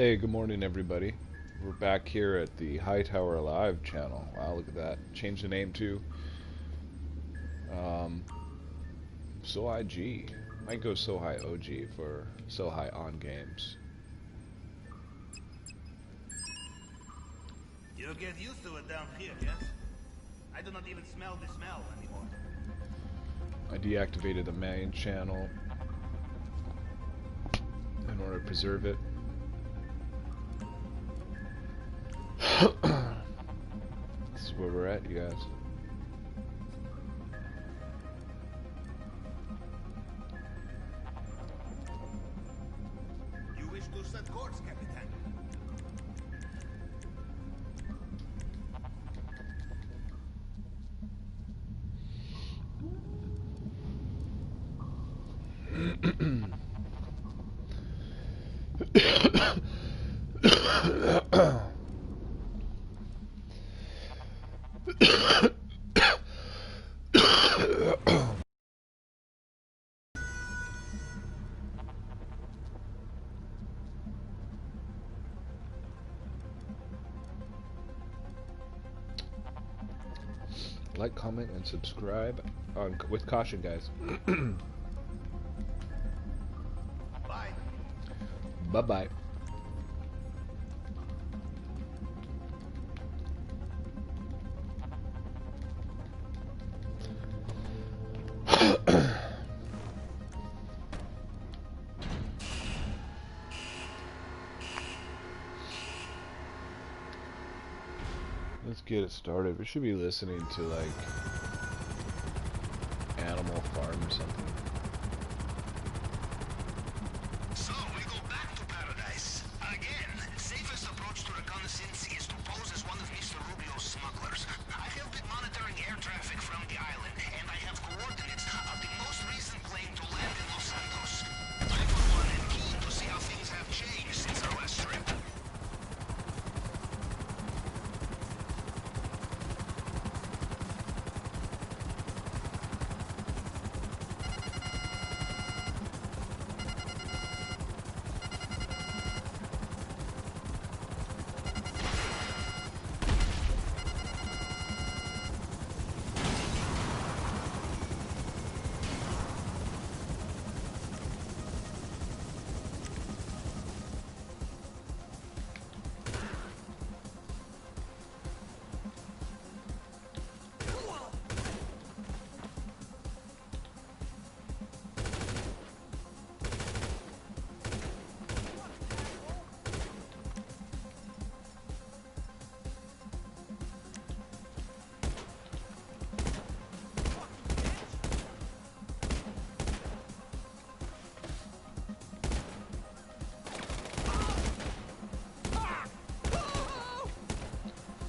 Hey, good morning, everybody. We're back here at the Hightower Live channel. Wow, look at that. Changed the name to um, So High G. Might go So High OG for So High On Games. You'll get used to it down here, yes? I do not even smell the smell anymore. I deactivated the main channel in order to preserve it. This is where we're at, you guys. You wish to set course, Capitan? Like, comment, and subscribe with caution, guys. Bye. Bye-bye. Let's get it started. We should be listening to, like, Animal Farm or something. So, we go back to paradise. Again, safest approach to reconnaissance is to pose as one of Mr. Rubio's smugglers. I have been monitoring air traffic from the island, and I have coordinates of the most recent plane to land in Los Santos. I, for one, am keen to see how things have changed since our last trip.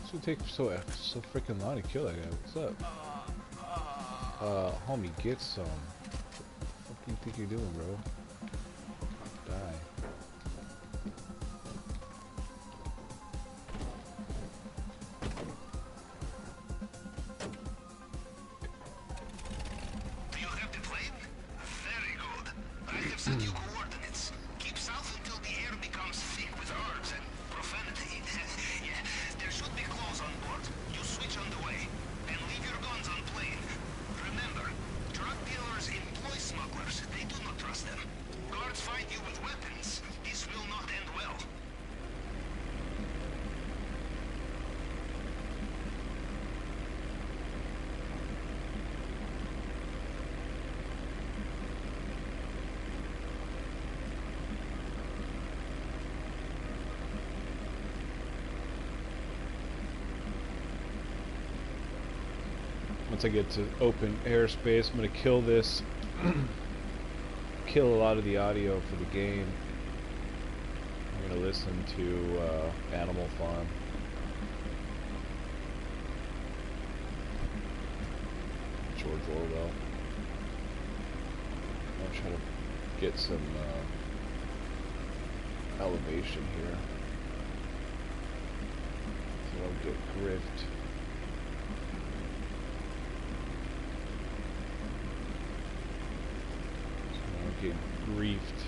This would take so freaking long to kill that guy. What's up? Homie, get some. What do you think you're doing, bro? Die. Do you have the plane? Very good. I have sent you coordinates. Keep south until the air becomes thick with herbs and profanity. Yeah, there should be clothes on board. You switch on the way. And leave your guns on plane. Remember, drug dealers employ smugglers. They do not trust them. Guards find you with weapons. This will not end well. Once I get to open airspace, I'm gonna kill this. Kill a lot of the audio for the game. I'm gonna listen to Animal Farm. George Orwell. I'll try to get some elevation here, so I don't get griffed. So I don't get griefed.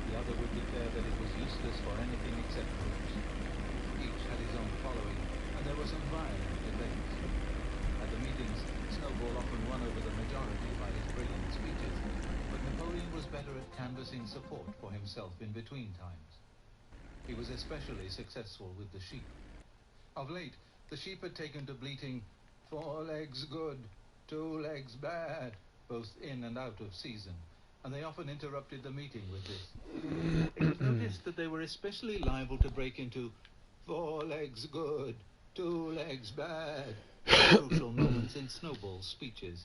The other would declare that it was useless for anything except groups. Each had his own following, and there were some violent debates. At the meetings, Snowball often won over the majority by his brilliant speeches, but Napoleon was better at canvassing support for himself in between times. He was especially successful with the sheep. Of late, the sheep had taken to bleating, "4 legs good, 2 legs bad," both in and out of season, and they often interrupted the meeting with this. It was noticed that they were especially liable to break into 4 legs good, 2 legs bad, at crucial moments in Snowball's speeches.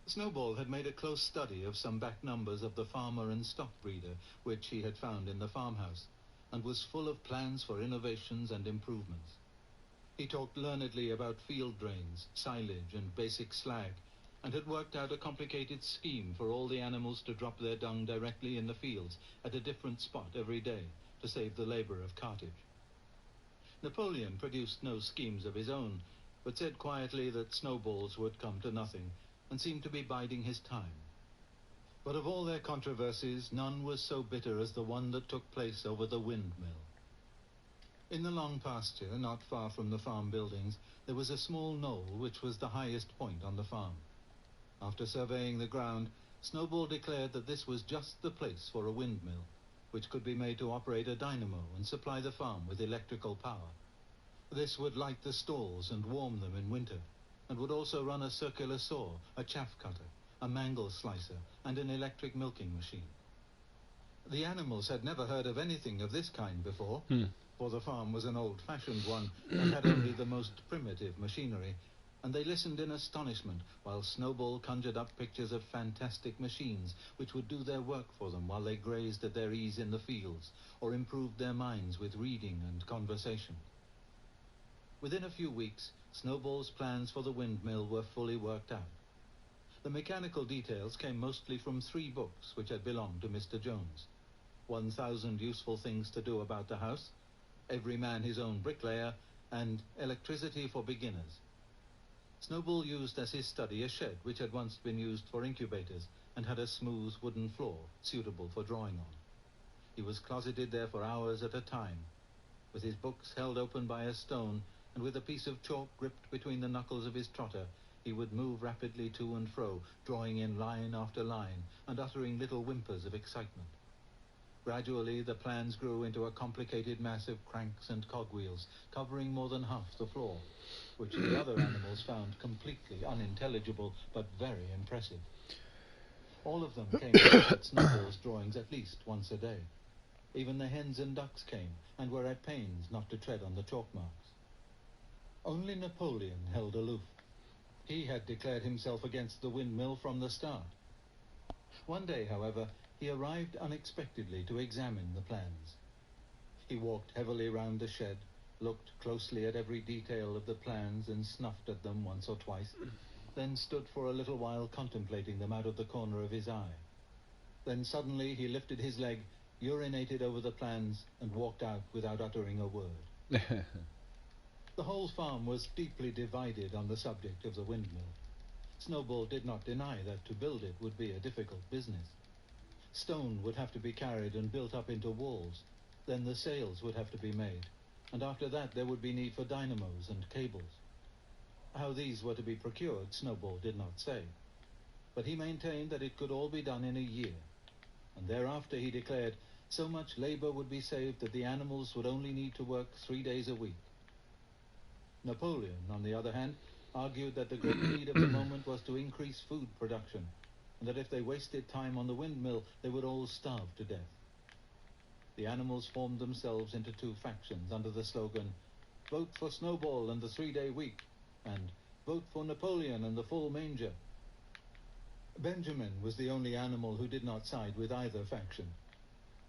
Snowball had made a close study of some back numbers of the farmer and stock breeder, which he had found in the farmhouse, and was full of plans for innovations and improvements. He talked learnedly about field drains, silage, and basic slag, and had worked out a complicated scheme for all the animals to drop their dung directly in the fields at a different spot every day to save the labor of cartage. Napoleon produced no schemes of his own, but said quietly that Snowball's would come to nothing, and seemed to be biding his time. But of all their controversies, none was so bitter as the one that took place over the windmill. In the long pasture, not far from the farm buildings, there was a small knoll which was the highest point on the farm. After surveying the ground, Snowball declared that this was just the place for a windmill, which could be made to operate a dynamo and supply the farm with electrical power. This would light the stalls and warm them in winter, and would also run a circular saw, a chaff cutter, a mangle slicer, and an electric milking machine. The animals had never heard of anything of this kind before, for the farm was an old-fashioned one and had only the most primitive machinery, and they listened in astonishment while Snowball conjured up pictures of fantastic machines which would do their work for them while they grazed at their ease in the fields, or improved their minds with reading and conversation. Within a few weeks, Snowball's plans for the windmill were fully worked out. The mechanical details came mostly from 3 books which had belonged to Mr. Jones. 1,000 Useful Things to Do About the House, Every Man His Own Bricklayer, and Electricity for Beginners. Snowball used as his study a shed which had once been used for incubators and had a smooth wooden floor suitable for drawing on. He was closeted there for hours at a time, with his books held open by a stone, and with a piece of chalk gripped between the knuckles of his trotter, he would move rapidly to and fro, drawing in line after line, and uttering little whimpers of excitement. Gradually, the plans grew into a complicated mass of cranks and cogwheels, covering more than half the floor, which the other animals found completely unintelligible, but very impressive. All of them came to look at Snowball's drawings at least once a day. Even the hens and ducks came, and were at pains not to tread on the chalk marks. Only Napoleon held aloof. He had declared himself against the windmill from the start. One day, however, he arrived unexpectedly to examine the plans. He walked heavily round the shed, looked closely at every detail of the plans and snuffed at them once or twice, then stood for a little while contemplating them out of the corner of his eye. Then suddenly he lifted his leg, urinated over the plans, and walked out without uttering a word. The whole farm was deeply divided on the subject of the windmill. Snowball did not deny that to build it would be a difficult business. Stone would have to be carried and built up into walls. Then the sails would have to be made, and after that there would be need for dynamos and cables. How these were to be procured, Snowball did not say, but he maintained that it could all be done in a year, and thereafter, he declared, so much labor would be saved that the animals would only need to work 3 days a week. Napoleon, on the other hand, argued that the great need of the moment was to increase food production, and that if they wasted time on the windmill, they would all starve to death. The animals formed themselves into two factions under the slogan, "Vote for Snowball and the 3-day week," and "Vote for Napoleon and the full manger." Benjamin was the only animal who did not side with either faction.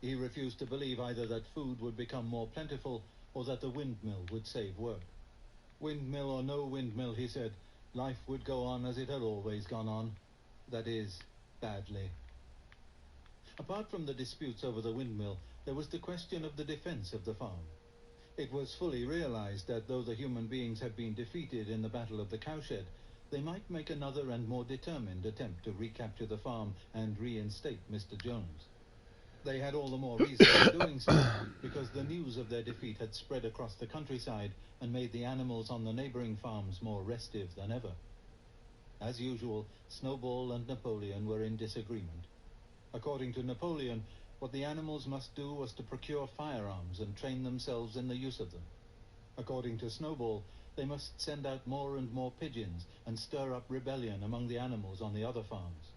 He refused to believe either that food would become more plentiful or that the windmill would save work. Windmill or no windmill, he said, life would go on as it had always gone on. That is, badly. Apart from the disputes over the windmill, there was the question of the defense of the farm. It was fully realized that though the human beings had been defeated in the Battle of the Cowshed, they might make another and more determined attempt to recapture the farm and reinstate Mr. Jones. They had all the more reason for doing so, because the news of their defeat had spread across the countryside and made the animals on the neighboring farms more restive than ever. As usual, Snowball and Napoleon were in disagreement. According to Napoleon, what the animals must do was to procure firearms and train themselves in the use of them. According to Snowball, they must send out more and more pigeons and stir up rebellion among the animals on the other farms.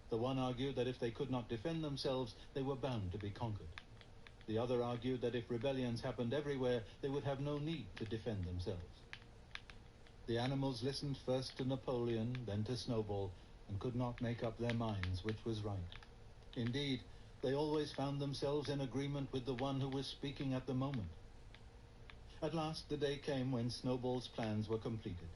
The one argued that if they could not defend themselves, they were bound to be conquered. The other argued that if rebellions happened everywhere, they would have no need to defend themselves. The animals listened first to Napoleon, then to Snowball, and could not make up their minds which was right. Indeed, they always found themselves in agreement with the one who was speaking at the moment. At last the day came when Snowball's plans were completed.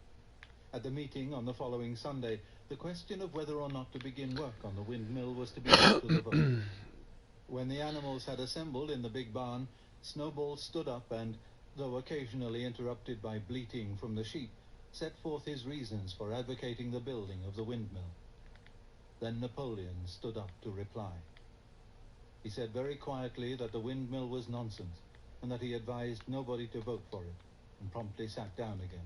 At the meeting on the following Sunday, the question of whether or not to begin work on the windmill was to be put to the vote. When the animals had assembled in the big barn, Snowball stood up and, though occasionally interrupted by bleating from the sheep, set forth his reasons for advocating the building of the windmill. Then Napoleon stood up to reply. He said very quietly that the windmill was nonsense, and that he advised nobody to vote for it, and promptly sat down again.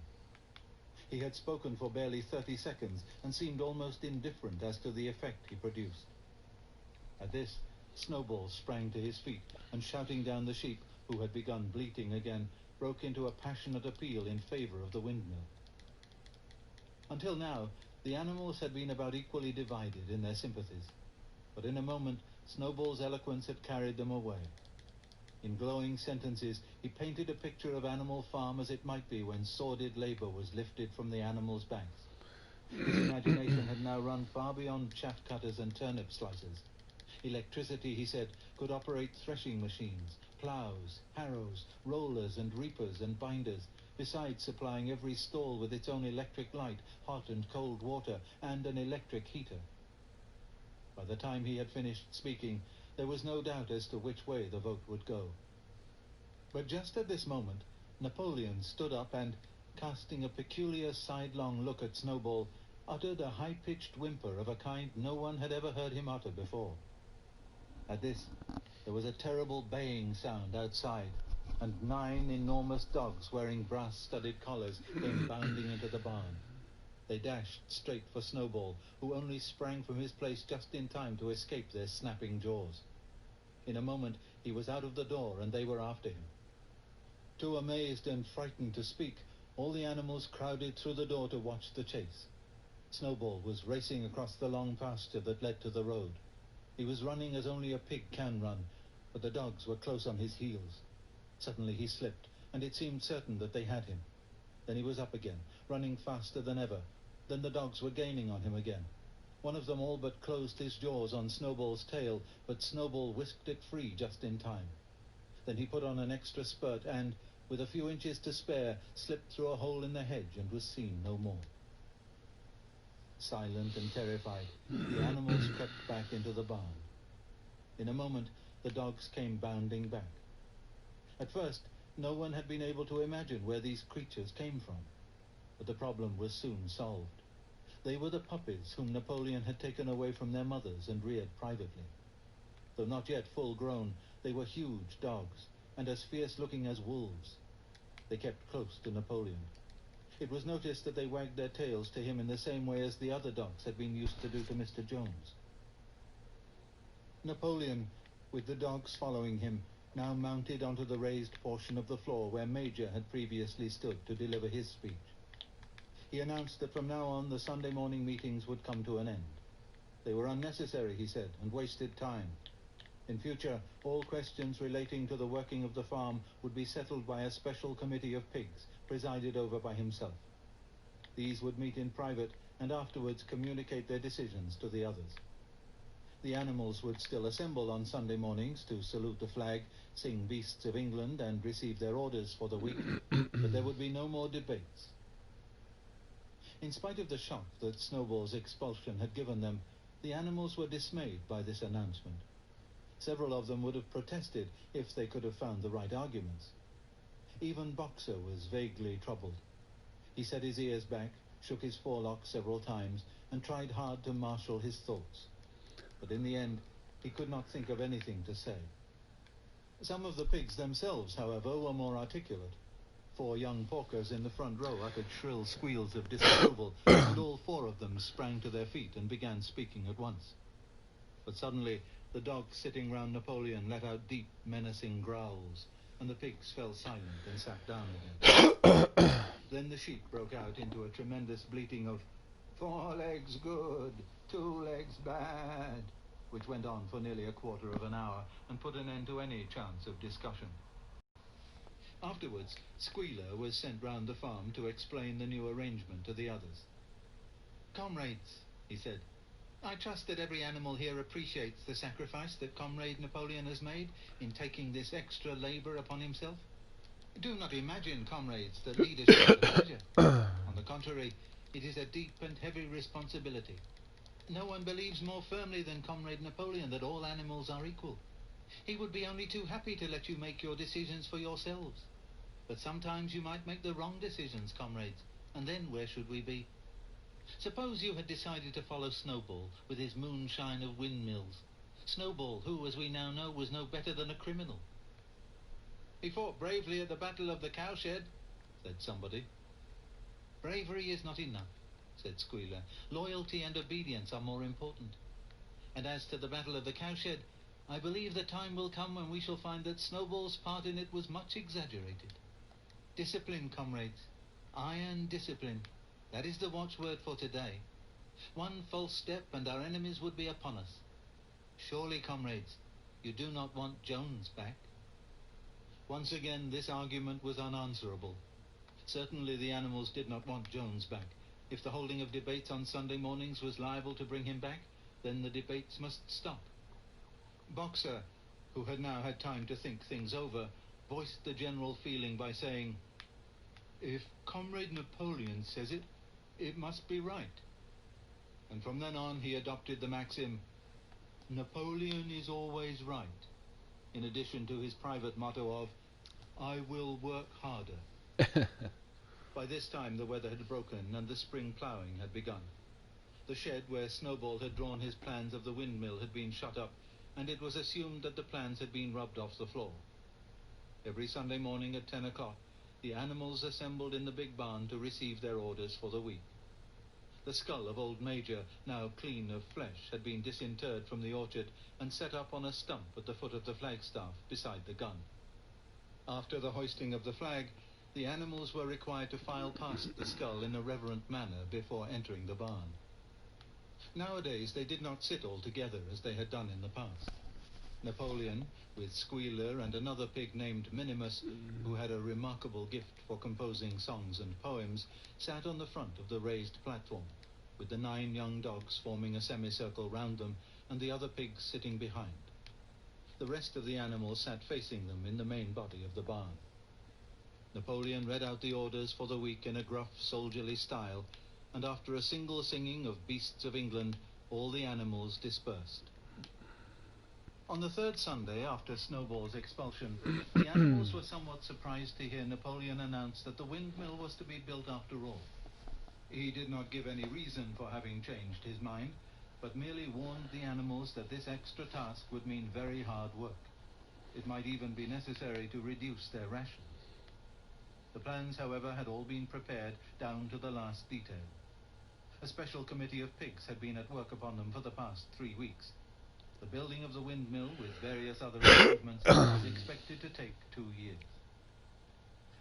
He had spoken for barely 30 seconds, and seemed almost indifferent as to the effect he produced. At this, Snowball sprang to his feet, and shouting down the sheep, who had begun bleating again, broke into a passionate appeal in favor of the windmill. Until now, the animals had been about equally divided in their sympathies, but in a moment, Snowball's eloquence had carried them away. In glowing sentences, he painted a picture of Animal Farm as it might be when sordid labor was lifted from the animals' backs. His imagination had now run far beyond chaff cutters and turnip slicers. Electricity, he said, could operate threshing machines, plows, harrows, rollers and reapers and binders, besides supplying every stall with its own electric light, hot and cold water, and an electric heater. By the time he had finished speaking, there was no doubt as to which way the vote would go. But just at this moment, Napoleon stood up and, casting a peculiar sidelong look at Snowball, uttered a high-pitched whimper of a kind no one had ever heard him utter before. At this, there was a terrible baying sound outside, and 9 enormous dogs wearing brass-studded collars came bounding into the barn. They dashed straight for Snowball, who only sprang from his place just in time to escape their snapping jaws. In a moment, he was out of the door, and they were after him. Too amazed and frightened to speak, all the animals crowded through the door to watch the chase. Snowball was racing across the long pasture that led to the road. He was running as only a pig can run, but the dogs were close on his heels. Suddenly he slipped, and it seemed certain that they had him. Then he was up again, running faster than ever. Then the dogs were gaining on him again. One of them all but closed his jaws on Snowball's tail, but Snowball whisked it free just in time. Then he put on an extra spurt and, with a few inches to spare, slipped through a hole in the hedge and was seen no more. Silent and terrified, the animals crept back into the barn. In a moment, the dogs came bounding back. At first, no one had been able to imagine where these creatures came from, but the problem was soon solved. They were the puppies whom Napoleon had taken away from their mothers and reared privately. Though not yet full grown, they were huge dogs, and as fierce-looking as wolves. They kept close to Napoleon. It was noticed that they wagged their tails to him in the same way as the other dogs had been used to do to Mr. Jones. Napoleon, with the dogs following him, now mounted onto the raised portion of the floor where Major had previously stood to deliver his speech. He announced that from now on the Sunday morning meetings would come to an end. They were unnecessary, he said, and wasted time. In future, all questions relating to the working of the farm would be settled by a special committee of pigs, presided over by himself. These would meet in private and afterwards communicate their decisions to the others. The animals would still assemble on Sunday mornings to salute the flag, sing Beasts of England, and receive their orders for the week, but there would be no more debates. In spite of the shock that Snowball's expulsion had given them, the animals were dismayed by this announcement. Several of them would have protested if they could have found the right arguments. Even Boxer was vaguely troubled. He set his ears back, shook his forelock several times, and tried hard to marshal his thoughts. But in the end, he could not think of anything to say. Some of the pigs themselves, however, were more articulate. 4 young porkers in the front row uttered shrill squeals of disapproval, and all 4 of them sprang to their feet and began speaking at once. But suddenly, the dogs sitting round Napoleon let out deep, menacing growls, and the pigs fell silent and sat down again. Then the sheep broke out into a tremendous bleating of 4 legs good, 2 legs bad, which went on for nearly a quarter of an hour and put an end to any chance of discussion. Afterwards, Squealer was sent round the farm to explain the new arrangement to the others. "Comrades," he said, "I trust that every animal here appreciates the sacrifice that Comrade Napoleon has made in taking this extra labor upon himself. Do not imagine, comrades, that leadership is a pleasure. On the contrary, it is a deep and heavy responsibility. No one believes more firmly than Comrade Napoleon that all animals are equal. He would be only too happy to let you make your decisions for yourselves. But sometimes you might make the wrong decisions, comrades, and then where should we be? Suppose you had decided to follow Snowball with his moonshine of windmills. Snowball, who, as we now know, was no better than a criminal." "He fought bravely at the Battle of the Cowshed," said somebody. "Bravery is not enough," said Squealer. "Loyalty and obedience are more important. And as to the Battle of the Cowshed, I believe the time will come when we shall find that Snowball's part in it was much exaggerated. Discipline, comrades. Iron discipline. That is the watchword for today. One false step and our enemies would be upon us. Surely, comrades, you do not want Jones back?" Once again, this argument was unanswerable. Certainly the animals did not want Jones back. If the holding of debates on Sunday mornings was liable to bring him back, then the debates must stop. Boxer, who had now had time to think things over, voiced the general feeling by saying, "If Comrade Napoleon says it, it must be right." And from then on he adopted the maxim, "Napoleon is always right," in addition to his private motto of, "I will work harder." By this time the weather had broken and the spring ploughing had begun. The shed where Snowball had drawn his plans of the windmill had been shut up, and it was assumed that the plans had been rubbed off the floor. Every Sunday morning at 10 o'clock, the animals assembled in the big barn to receive their orders for the week. The skull of old Major, now clean of flesh, had been disinterred from the orchard and set up on a stump at the foot of the flagstaff beside the gun. After the hoisting of the flag, the animals were required to file past the skull in a reverent manner before entering the barn. Nowadays they did not sit all together as they had done in the past. Napoleon, with Squealer and another pig named Minimus, who had a remarkable gift for composing songs and poems, sat on the front of the raised platform, with the 9 young dogs forming a semicircle round them and the other pigs sitting behind. The rest of the animals sat facing them in the main body of the barn. Napoleon read out the orders for the week in a gruff, soldierly style, and after a single singing of Beasts of England, all the animals dispersed. On the 3rd Sunday after Snowball's expulsion, the animals were somewhat surprised to hear Napoleon announce that the windmill was to be built after all. He did not give any reason for having changed his mind, but merely warned the animals that this extra task would mean very hard work. It might even be necessary to reduce their rations. The plans, however, had all been prepared down to the last detail. A special committee of pigs had been at work upon them for the past 3 weeks. The building of the windmill, with various other improvements, was expected to take 2 years.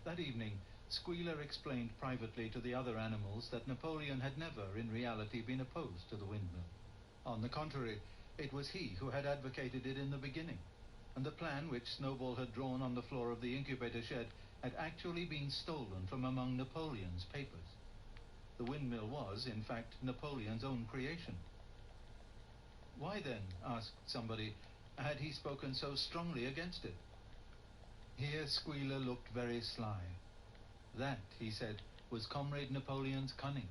That evening, Squealer explained privately to the other animals that Napoleon had never, in reality, been opposed to the windmill. On the contrary, It was he who had advocated it in the beginning, and the plan which Snowball had drawn on the floor of the incubator shed had actually been stolen from among Napoleon's papers. The windmill was, in fact, Napoleon's own creation. Why then, asked somebody, had he spoken so strongly against it? Here Squealer looked very sly. That, he said, was Comrade Napoleon's cunning.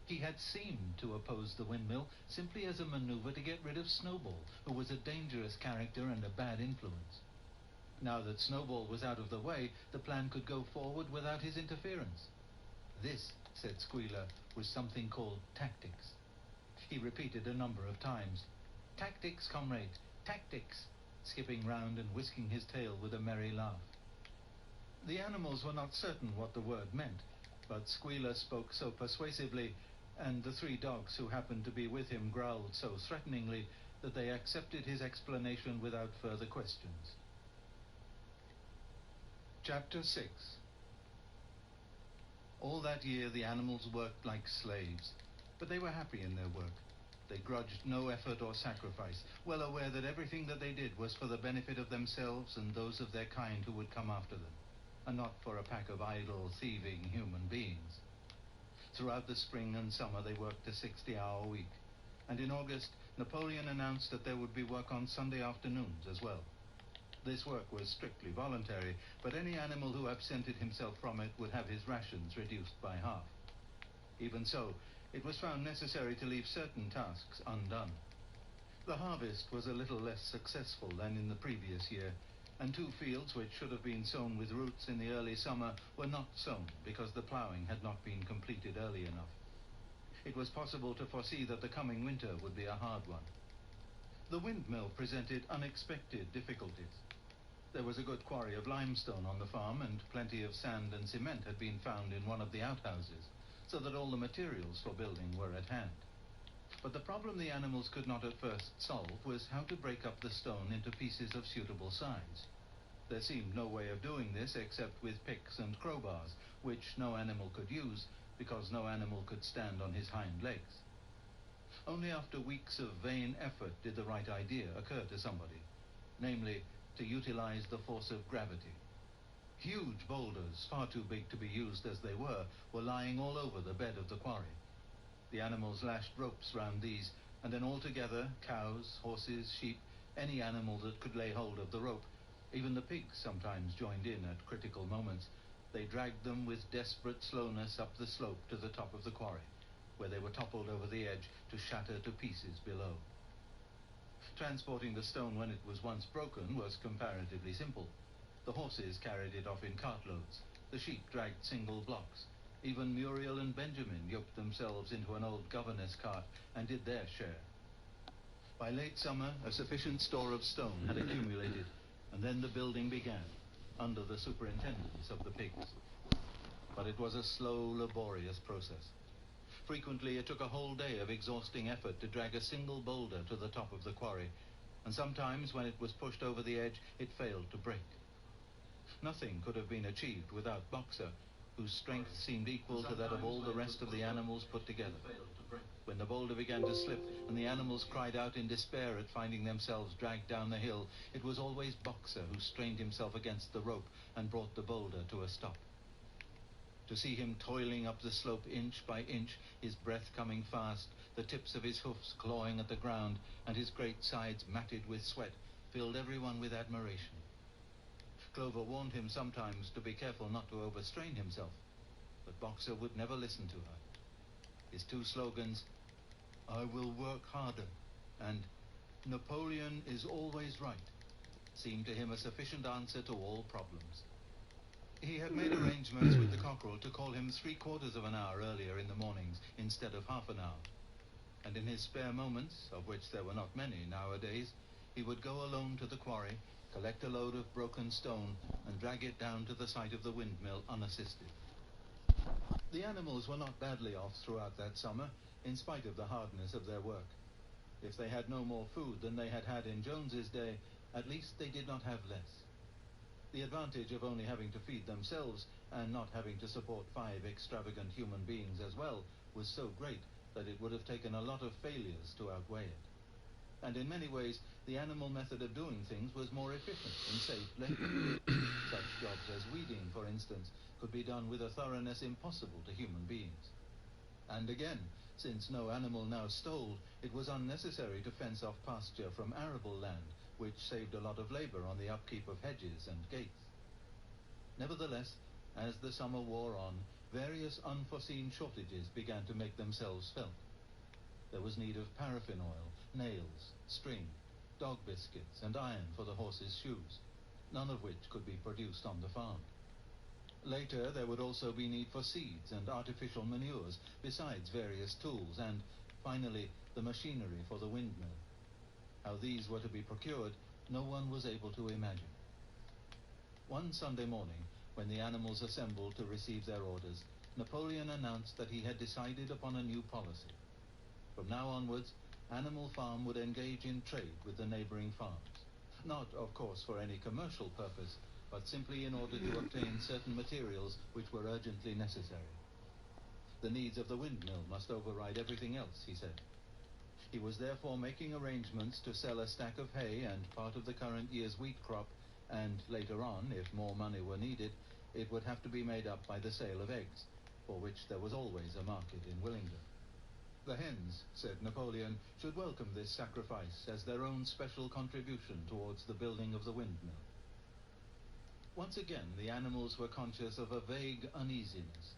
He had seemed to oppose the windmill simply as a maneuver to get rid of Snowball, who was a dangerous character and a bad influence. Now that Snowball was out of the way, the plan could go forward without his interference. This, said Squealer, was something called tactics. He repeated a number of times, "Tactics, comrade, tactics," skipping round and whisking his tail with a merry laugh. The animals were not certain what the word meant, but Squealer spoke so persuasively, and the 3 dogs who happened to be with him growled so threateningly, that they accepted his explanation without further questions. Chapter 6. All that year the animals worked like slaves, but they were happy in their work. They grudged no effort or sacrifice, well aware that everything that they did was for the benefit of themselves and those of their kind who would come after them, and not for a pack of idle, thieving human beings. Throughout the spring and summer they worked a 60-hour week, and in August Napoleon announced that there would be work on Sunday afternoons as well. This work was strictly voluntary, but any animal who absented himself from it would have his rations reduced by half. Even so, it was found necessary to leave certain tasks undone. The harvest was a little less successful than in the previous year, and 2 fields which should have been sown with roots in the early summer were not sown because the ploughing had not been completed early enough. It was possible to foresee that the coming winter would be a hard one. The windmill presented unexpected difficulties. There was a good quarry of limestone on the farm, and plenty of sand and cement had been found in one of the outhouses, so that all the materials for building were at hand. But the problem the animals could not at first solve was how to break up the stone into pieces of suitable size. There seemed no way of doing this except with picks and crowbars, which no animal could use, because no animal could stand on his hind legs. Only after weeks of vain effort did the right idea occur to somebody, namely, to utilize the force of gravity. Huge boulders, far too big to be used as they were lying all over the bed of the quarry. The animals lashed ropes round these, and then all together, cows, horses, sheep, any animal that could lay hold of the rope, even the pigs sometimes joined in at critical moments, they dragged them with desperate slowness up the slope to the top of the quarry, where they were toppled over the edge to shatter to pieces below. Transporting the stone when it was once broken was comparatively simple. The horses carried it off in cartloads. The sheep dragged single blocks. Even Muriel and Benjamin yoked themselves into an old governess cart and did their share. By late summer, a sufficient store of stone had accumulated, and then the building began, under the superintendence of the pigs. But it was a slow, laborious process. Frequently, it took a whole day of exhausting effort to drag a single boulder to the top of the quarry, and sometimes, when it was pushed over the edge, it failed to break. Nothing could have been achieved without Boxer, whose strength seemed equal to that of all the rest of the animals put together. When the boulder began to slip and the animals cried out in despair at finding themselves dragged down the hill, it was always Boxer who strained himself against the rope and brought the boulder to a stop. To see him toiling up the slope inch by inch, his breath coming fast, the tips of his hoofs clawing at the ground, and his great sides matted with sweat, filled everyone with admiration. Clover warned him sometimes to be careful not to overstrain himself, but Boxer would never listen to her. His 2 slogans, "I will work harder," and "Napoleon is always right," seemed to him a sufficient answer to all problems. He had made arrangements with the cockerel to call him 3/4 of an hour earlier in the mornings instead of half an hour, and in his spare moments, of which there were not many nowadays, he would go alone to the quarry, collect a load of broken stone, and drag it down to the site of the windmill unassisted. The animals were not badly off throughout that summer, in spite of the hardness of their work. If they had no more food than they had had in Jones's day, at least they did not have less. The advantage of only having to feed themselves and not having to support 5 extravagant human beings as well was so great that it would have taken a lot of failures to outweigh it. and in many ways the animal method of doing things was more efficient and saved labor. Such jobs as weeding, for instance, could be done with a thoroughness impossible to human beings. And again, since no animal now stole, it was unnecessary to fence off pasture from arable land, which saved a lot of labor on the upkeep of hedges and gates. Nevertheless, as the summer wore on, various unforeseen shortages began to make themselves felt. There was need of paraffin oil, nails, string, dog biscuits, and iron for the horses' shoes, none of which could be produced on the farm. Later, there would also be need for seeds and artificial manures, besides various tools, and, finally, the machinery for the windmill. How these were to be procured, no one was able to imagine. One Sunday morning, when the animals assembled to receive their orders, Napoleon announced that he had decided upon a new policy. From now onwards, Animal Farm would engage in trade with the neighboring farms. Not, of course, for any commercial purpose, but simply in order to obtain certain materials which were urgently necessary. The needs of the windmill must override everything else, he said. He was therefore making arrangements to sell a stack of hay and part of the current year's wheat crop, and later on, if more money were needed, it would have to be made up by the sale of eggs, for which there was always a market in Willingdon. The hens, said Napoleon, should welcome this sacrifice as their own special contribution towards the building of the windmill. Once again, the animals were conscious of a vague uneasiness.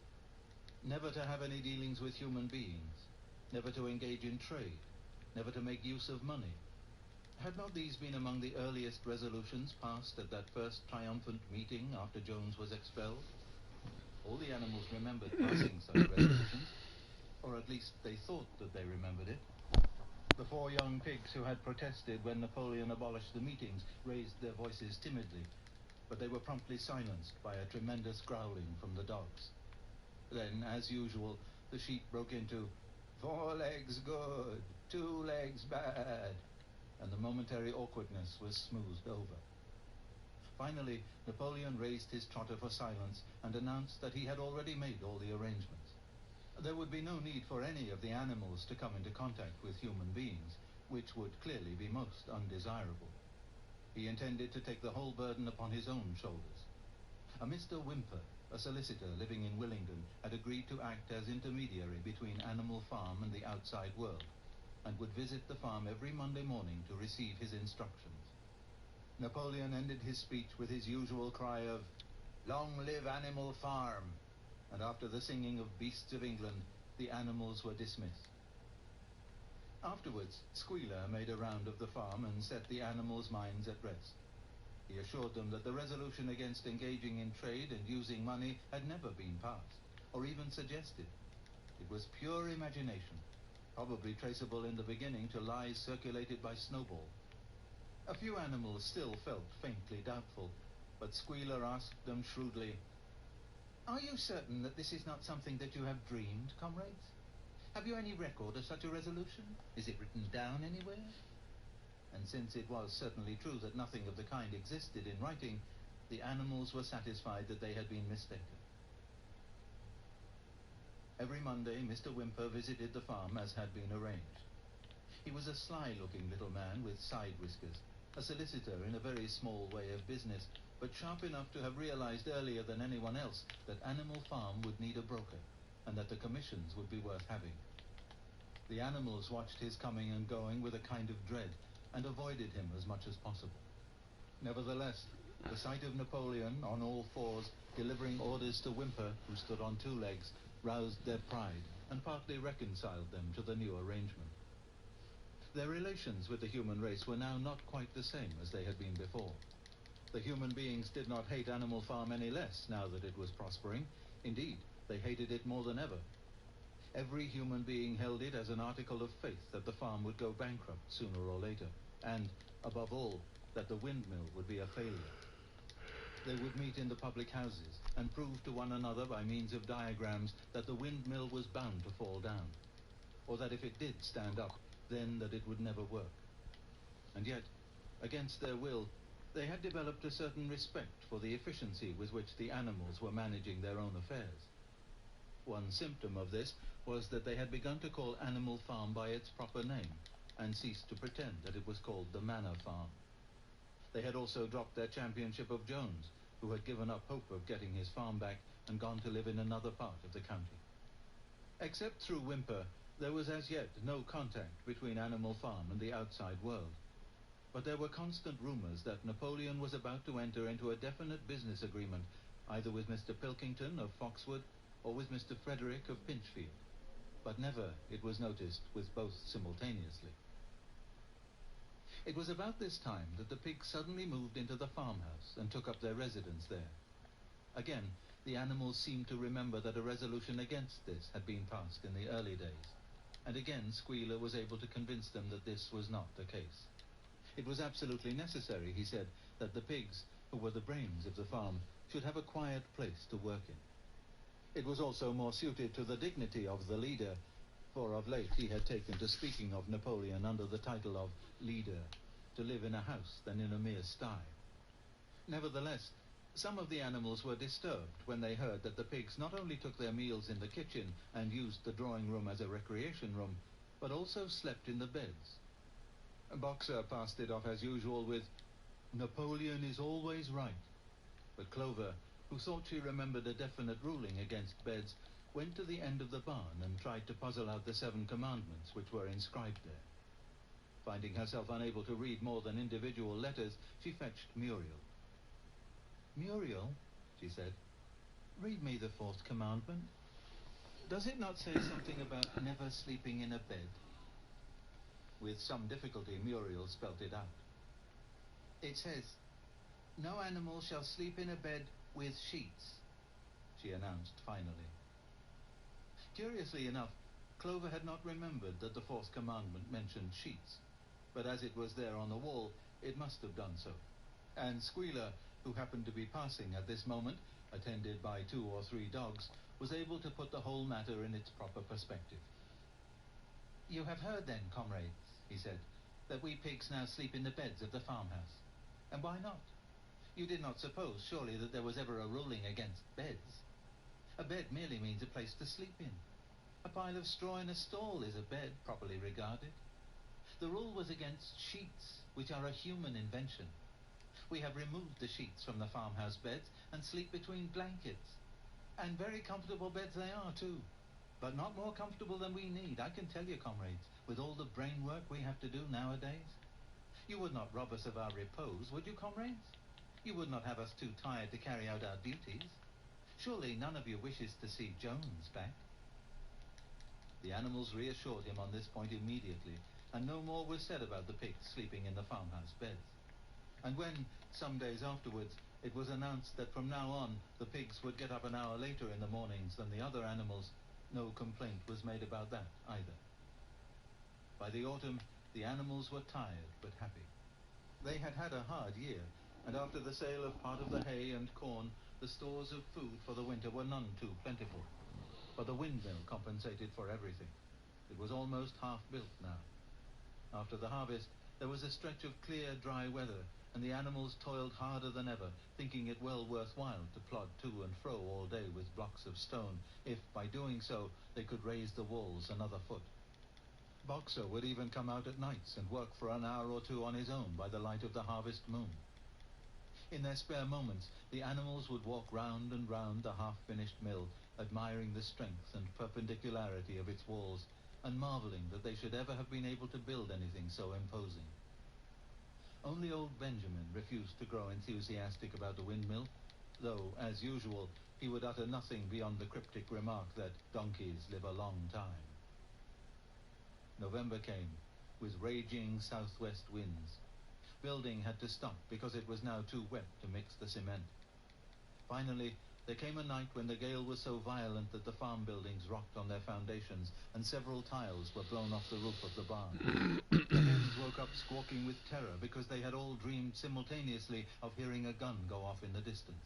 Never to have any dealings with human beings, never to engage in trade, never to make use of money. Had not these been among the earliest resolutions passed at that first triumphant meeting after Jones was expelled? All the animals remembered passing such resolutions, or at least they thought that they remembered it. The 4 young pigs who had protested when Napoleon abolished the meetings raised their voices timidly, but they were promptly silenced by a tremendous growling from the dogs. Then, as usual, the sheep broke into 4 legs good, 2 legs bad, and the momentary awkwardness was smoothed over. Finally, Napoleon raised his trotter for silence and announced that he had already made all the arrangements. There would be no need for any of the animals to come into contact with human beings, which would clearly be most undesirable. He intended to take the whole burden upon his own shoulders. A Mr. Whymper, a solicitor living in Willingdon, had agreed to act as intermediary between Animal Farm and the outside world, and would visit the farm every Monday morning to receive his instructions. Napoleon ended his speech with his usual cry of, "Long live Animal Farm!" and after the singing of Beasts of England, the animals were dismissed. Afterwards, Squealer made a round of the farm and set the animals' minds at rest. He assured them that the resolution against engaging in trade and using money had never been passed, or even suggested. It was pure imagination, probably traceable in the beginning to lies circulated by Snowball. A few animals still felt faintly doubtful, but Squealer asked them shrewdly, "Are you certain that this is not something that you have dreamed, comrades? Have you any record of such a resolution? Is it written down anywhere?" And since it was certainly true that nothing of the kind existed in writing, the animals were satisfied that they had been mistaken. Every Monday, Mr. Whymper visited the farm as had been arranged. He was a sly-looking little man with side whiskers, a solicitor in a very small way of business, but sharp enough to have realized earlier than anyone else that Animal Farm would need a broker, and that the commissions would be worth having. The animals watched his coming and going with a kind of dread, and avoided him as much as possible. Nevertheless, the sight of Napoleon, on all fours, delivering orders to Whymper, who stood on 2 legs, roused their pride, and partly reconciled them to the new arrangement. Their relations with the human race were now not quite the same as they had been before. The human beings did not hate Animal Farm any less now that it was prospering. Indeed, they hated it more than ever. Every human being held it as an article of faith that the farm would go bankrupt sooner or later, and, above all, that the windmill would be a failure. They would meet in the public houses and prove to one another by means of diagrams that the windmill was bound to fall down, or that if it did stand up, then that it would never work. And yet, against their will, they had developed a certain respect for the efficiency with which the animals were managing their own affairs. One symptom of this was that they had begun to call Animal Farm by its proper name, and ceased to pretend that it was called the Manor Farm. They had also dropped their championship of Jones, who had given up hope of getting his farm back and gone to live in another part of the county. Except through Whymper, there was as yet no contact between Animal Farm and the outside world. But there were constant rumors that Napoleon was about to enter into a definite business agreement, either with Mr. Pilkington of Foxwood or with Mr. Frederick of Pinchfield. But never, it was noticed, with both simultaneously. It was about this time that the pigs suddenly moved into the farmhouse and took up their residence there. Again, the animals seemed to remember that a resolution against this had been passed in the early days, and again Squealer was able to convince them that this was not the case. It was absolutely necessary, he said, that the pigs, who were the brains of the farm, should have a quiet place to work in. It was also more suited to the dignity of the leader, for of late he had taken to speaking of Napoleon under the title of leader, to live in a house than in a mere sty. Nevertheless, some of the animals were disturbed when they heard that the pigs not only took their meals in the kitchen and used the drawing room as a recreation room, but also slept in the beds. Boxer passed it off as usual with, "Napoleon is always right." But Clover, who thought she remembered a definite ruling against beds, went to the end of the barn and tried to puzzle out the 7 commandments which were inscribed there. Finding herself unable to read more than individual letters, she fetched Muriel. "Muriel," she said, "read me the 4th commandment. Does it not say something about never sleeping in a bed?" With some difficulty, Muriel spelt it out. "It says, 'No animal shall sleep in a bed with sheets,'" she announced finally. Curiously enough, Clover had not remembered that the 4th commandment mentioned sheets, but as it was there on the wall, it must have done so. And Squealer, who happened to be passing at this moment, attended by 2 or 3 dogs, was able to put the whole matter in its proper perspective. "You have heard then, comrades," he said, "that we pigs now sleep in the beds of the farmhouse. And why not? You did not suppose, surely, that there was ever a ruling against beds? A bed merely means a place to sleep in. A pile of straw in a stall is a bed, properly regarded. The rule was against sheets, which are a human invention. We have removed the sheets from the farmhouse beds and sleep between blankets. And very comfortable beds they are, too. But not more comfortable than we need, I can tell you, comrades, with all the brain work we have to do nowadays. You would not rob us of our repose, would you, comrades? You would not have us too tired to carry out our duties. Surely none of you wishes to see Jones back?" The animals reassured him on this point immediately, and no more was said about the pigs sleeping in the farmhouse beds. And when, some days afterwards, it was announced that from now on the pigs would get up an hour later in the mornings than the other animals, no complaint was made about that either. By the autumn, the animals were tired but happy. They had had a hard year, and after the sale of part of the hay and corn, the stores of food for the winter were none too plentiful. But the windmill compensated for everything. It was almost half built now. After the harvest, there was a stretch of clear, dry weather, and the animals toiled harder than ever, thinking it well worthwhile to plod to and fro all day with blocks of stone, if by doing so they could raise the walls another foot. Boxer would even come out at nights and work for an hour or 2 on his own by the light of the harvest moon. In their spare moments, the animals would walk round and round the half-finished mill, admiring the strength and perpendicularity of its walls, and marveling that they should ever have been able to build anything so imposing. Only old Benjamin refused to grow enthusiastic about the windmill, though, as usual, he would utter nothing beyond the cryptic remark that donkeys live a long time. November came, with raging southwest winds. Building had to stop because it was now too wet to mix the cement. Finally, there came a night when the gale was so violent that the farm buildings rocked on their foundations and several tiles were blown off the roof of the barn. The hens woke up squawking with terror because they had all dreamed simultaneously of hearing a gun go off in the distance.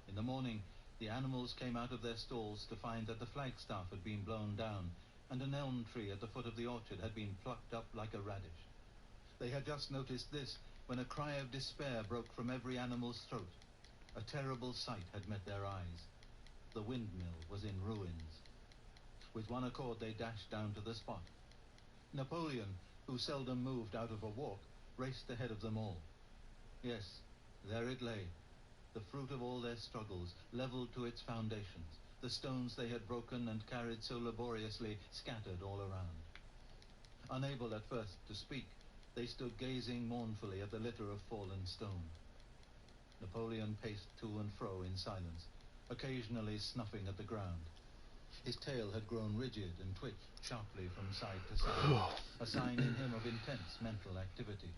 In the morning, the animals came out of their stalls to find that the flagstaff had been blown down and an elm tree at the foot of the orchard had been plucked up like a radish. They had just noticed this when a cry of despair broke from every animal's throat. A terrible sight had met their eyes. The windmill was in ruins. With one accord they dashed down to the spot. Napoleon, who seldom moved out of a walk, raced ahead of them all. Yes, there it lay, the fruit of all their struggles, leveled to its foundations, the stones they had broken and carried so laboriously scattered all around. Unable at first to speak, they stood gazing mournfully at the litter of fallen stone. Napoleon paced to and fro in silence, occasionally snuffing at the ground. His tail had grown rigid and twitched sharply from side to side, a sign in him of intense mental activity.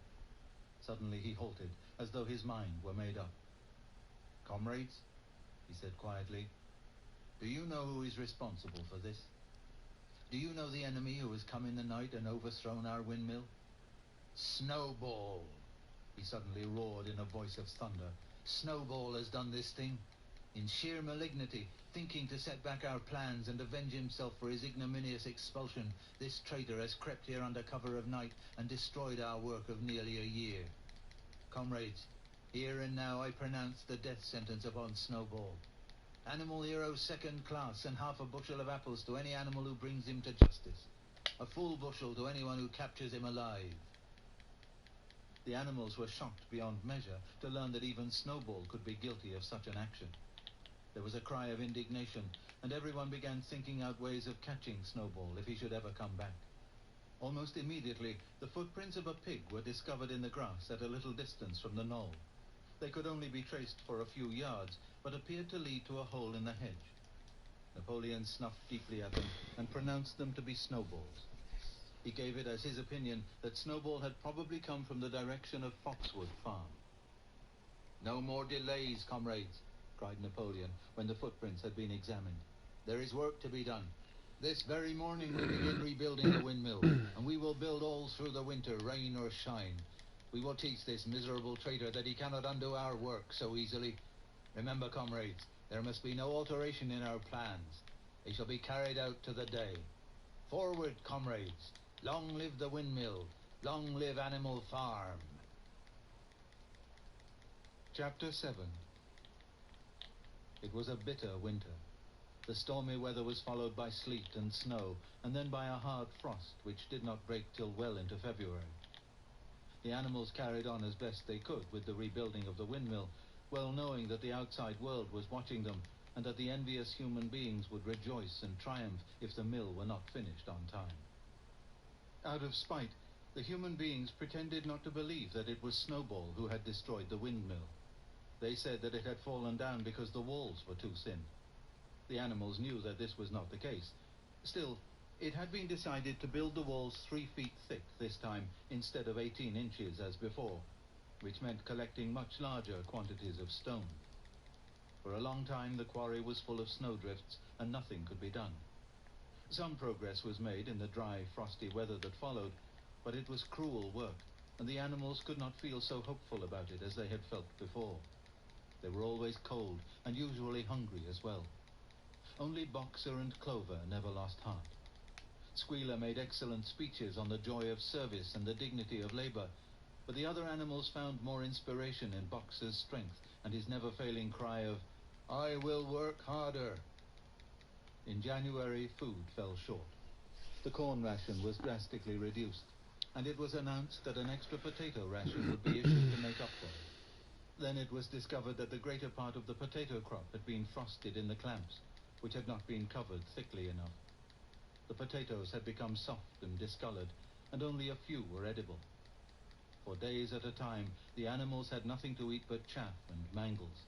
Suddenly he halted, as though his mind were made up. "Comrades," he said quietly, "do you know who is responsible for this? Do you know the enemy who has come in the night and overthrown our windmill? Snowball!" He suddenly roared in a voice of thunder. "Snowball has done this thing. In sheer malignity, thinking to set back our plans and avenge himself for his ignominious expulsion, this traitor has crept here under cover of night and destroyed our work of nearly a year. Comrades, here and now I pronounce the death sentence upon Snowball. Animal hero second class, and half a bushel of apples to any animal who brings him to justice. A full bushel to anyone who captures him alive." The animals were shocked beyond measure to learn that even Snowball could be guilty of such an action. There was a cry of indignation, and everyone began thinking out ways of catching Snowball if he should ever come back. Almost immediately, the footprints of a pig were discovered in the grass at a little distance from the knoll. They could only be traced for a few yards, but appeared to lead to a hole in the hedge. Napoleon snuffed deeply at them and pronounced them to be Snowball's. He gave it as his opinion that Snowball had probably come from the direction of Foxwood Farm. "No more delays, comrades," cried Napoleon when the footprints had been examined. "There is work to be done. This very morning we begin rebuilding the windmill, and we will build all through the winter, rain or shine. We will teach this miserable traitor that he cannot undo our work so easily. Remember, comrades, there must be no alteration in our plans. They shall be carried out to the day. Forward, comrades! Long live the windmill! Long live Animal Farm!" Chapter 7. It was a bitter winter. The stormy weather was followed by sleet and snow, and then by a hard frost, which did not break till well into February. The animals carried on as best they could with the rebuilding of the windmill, well knowing that the outside world was watching them, and that the envious human beings would rejoice and triumph if the mill were not finished on time. Out of spite, the human beings pretended not to believe that it was Snowball who had destroyed the windmill. They said that it had fallen down because the walls were too thin. The animals knew that this was not the case. Still, it had been decided to build the walls 3 feet thick this time instead of 18 inches as before, which meant collecting much larger quantities of stone. For a long time the quarry was full of snowdrifts and nothing could be done. Some progress was made in the dry, frosty weather that followed, but it was cruel work, and the animals could not feel so hopeful about it as they had felt before. They were always cold, and usually hungry as well. Only Boxer and Clover never lost heart. Squealer made excellent speeches on the joy of service and the dignity of labor, but the other animals found more inspiration in Boxer's strength and his never-failing cry of, "I will work harder." In January, food fell short. The corn ration was drastically reduced, and it was announced that an extra potato ration would be issued to make up for it. Then it was discovered that the greater part of the potato crop had been frosted in the clamps, which had not been covered thickly enough. The potatoes had become soft and discolored, and only a few were edible. For days at a time, the animals had nothing to eat but chaff and mangles.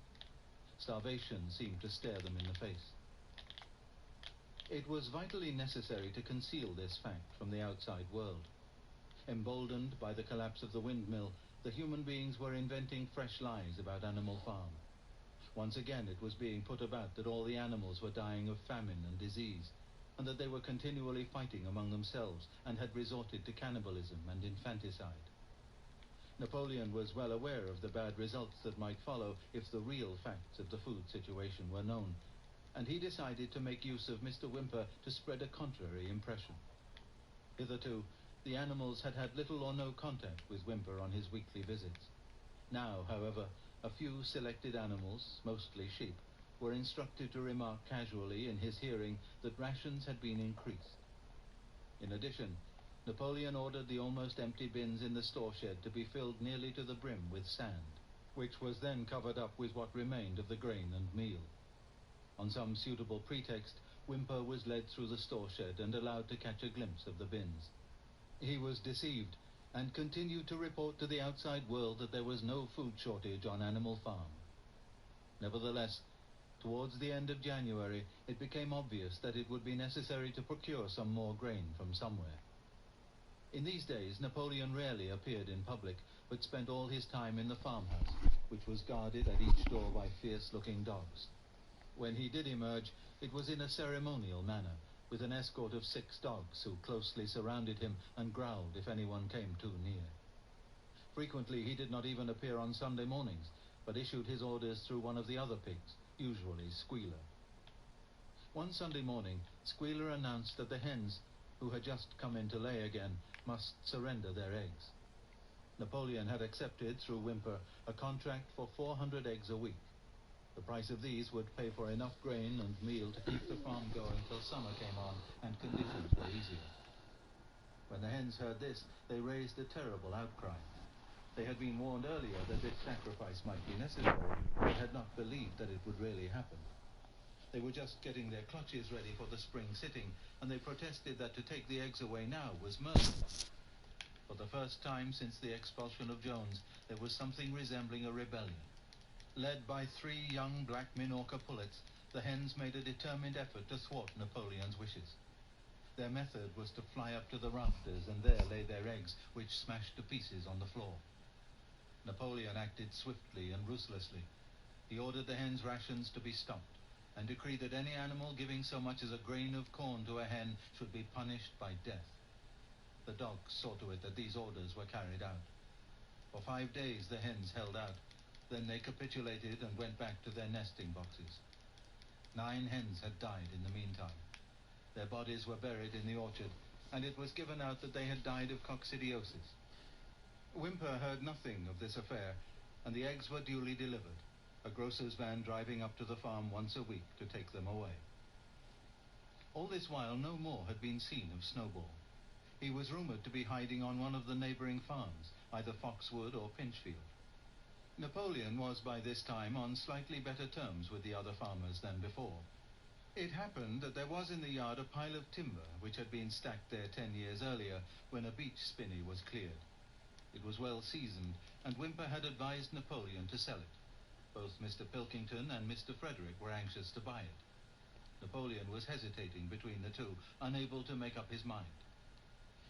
Starvation seemed to stare them in the face. It was vitally necessary to conceal this fact from the outside world. Emboldened by the collapse of the windmill, the human beings were inventing fresh lies about Animal Farm. Once again it was being put about that all the animals were dying of famine and disease, and that they were continually fighting among themselves and had resorted to cannibalism and infanticide. Napoleon was well aware of the bad results that might follow if the real facts of the food situation were known, and he decided to make use of Mr. Whymper to spread a contrary impression. Hitherto, the animals had had little or no contact with Whymper on his weekly visits. Now, however, a few selected animals, mostly sheep, were instructed to remark casually in his hearing that rations had been increased. In addition, Napoleon ordered the almost empty bins in the store shed to be filled nearly to the brim with sand, which was then covered up with what remained of the grain and meal. On some suitable pretext, Whymper was led through the store shed and allowed to catch a glimpse of the bins. He was deceived and continued to report to the outside world that there was no food shortage on Animal Farm. Nevertheless, towards the end of January, it became obvious that it would be necessary to procure some more grain from somewhere. In these days, Napoleon rarely appeared in public, but spent all his time in the farmhouse, which was guarded at each door by fierce-looking dogs. When he did emerge, it was in a ceremonial manner, with an escort of 6 dogs who closely surrounded him and growled if anyone came too near. Frequently, he did not even appear on Sunday mornings, but issued his orders through one of the other pigs, usually Squealer. One Sunday morning, Squealer announced that the hens, who had just come in to lay again, must surrender their eggs. Napoleon had accepted, through Whymper, a contract for 400 eggs a week. The price of these would pay for enough grain and meal to keep the farm going till summer came on and conditions were easier. When the hens heard this, they raised a terrible outcry. They had been warned earlier that this sacrifice might be necessary, but had not believed that it would really happen. They were just getting their clutches ready for the spring sitting, and they protested that to take the eggs away now was murder. For the first time since the expulsion of Jones, there was something resembling a rebellion. Led by 3 young black Minorca pullets, the hens made a determined effort to thwart Napoleon's wishes. Their method was to fly up to the rafters and there lay their eggs, which smashed to pieces on the floor. Napoleon acted swiftly and ruthlessly. He ordered the hens' rations to be stopped, and decreed that any animal giving so much as a grain of corn to a hen should be punished by death. The dogs saw to it that these orders were carried out. For 5 days the hens held out. Then they capitulated and went back to their nesting boxes. 9 hens had died in the meantime. Their bodies were buried in the orchard, and it was given out that they had died of coccidiosis. Whymper heard nothing of this affair, and the eggs were duly delivered, a grocer's van driving up to the farm once a week to take them away. All this while no more had been seen of Snowball. He was rumored to be hiding on one of the neighboring farms, either Foxwood or Pinchfield. Napoleon was by this time on slightly better terms with the other farmers than before. It happened that there was in the yard a pile of timber which had been stacked there 10 years earlier when a beech spinney was cleared. It was well seasoned, and Whymper had advised Napoleon to sell it. Both Mr. Pilkington and Mr. Frederick were anxious to buy it. Napoleon was hesitating between the two, unable to make up his mind.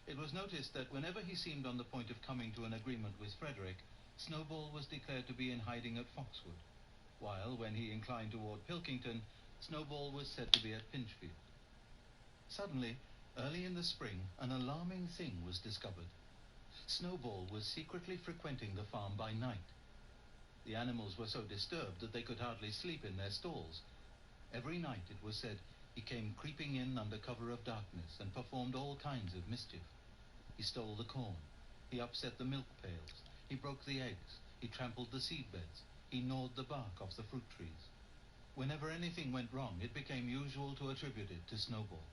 It was noticed that whenever he seemed on the point of coming to an agreement with Frederick, Snowball was declared to be in hiding at Foxwood, while, when he inclined toward Pilkington, Snowball was said to be at Pinchfield. Suddenly, early in the spring, an alarming thing was discovered. Snowball was secretly frequenting the farm by night. The animals were so disturbed that they could hardly sleep in their stalls. Every night, it was said, he came creeping in under cover of darkness and performed all kinds of mischief. He stole the corn. He upset the milk pails. He broke the eggs. He trampled the seed beds. He gnawed the bark off the fruit trees. Whenever anything went wrong, it became usual to attribute it to Snowball.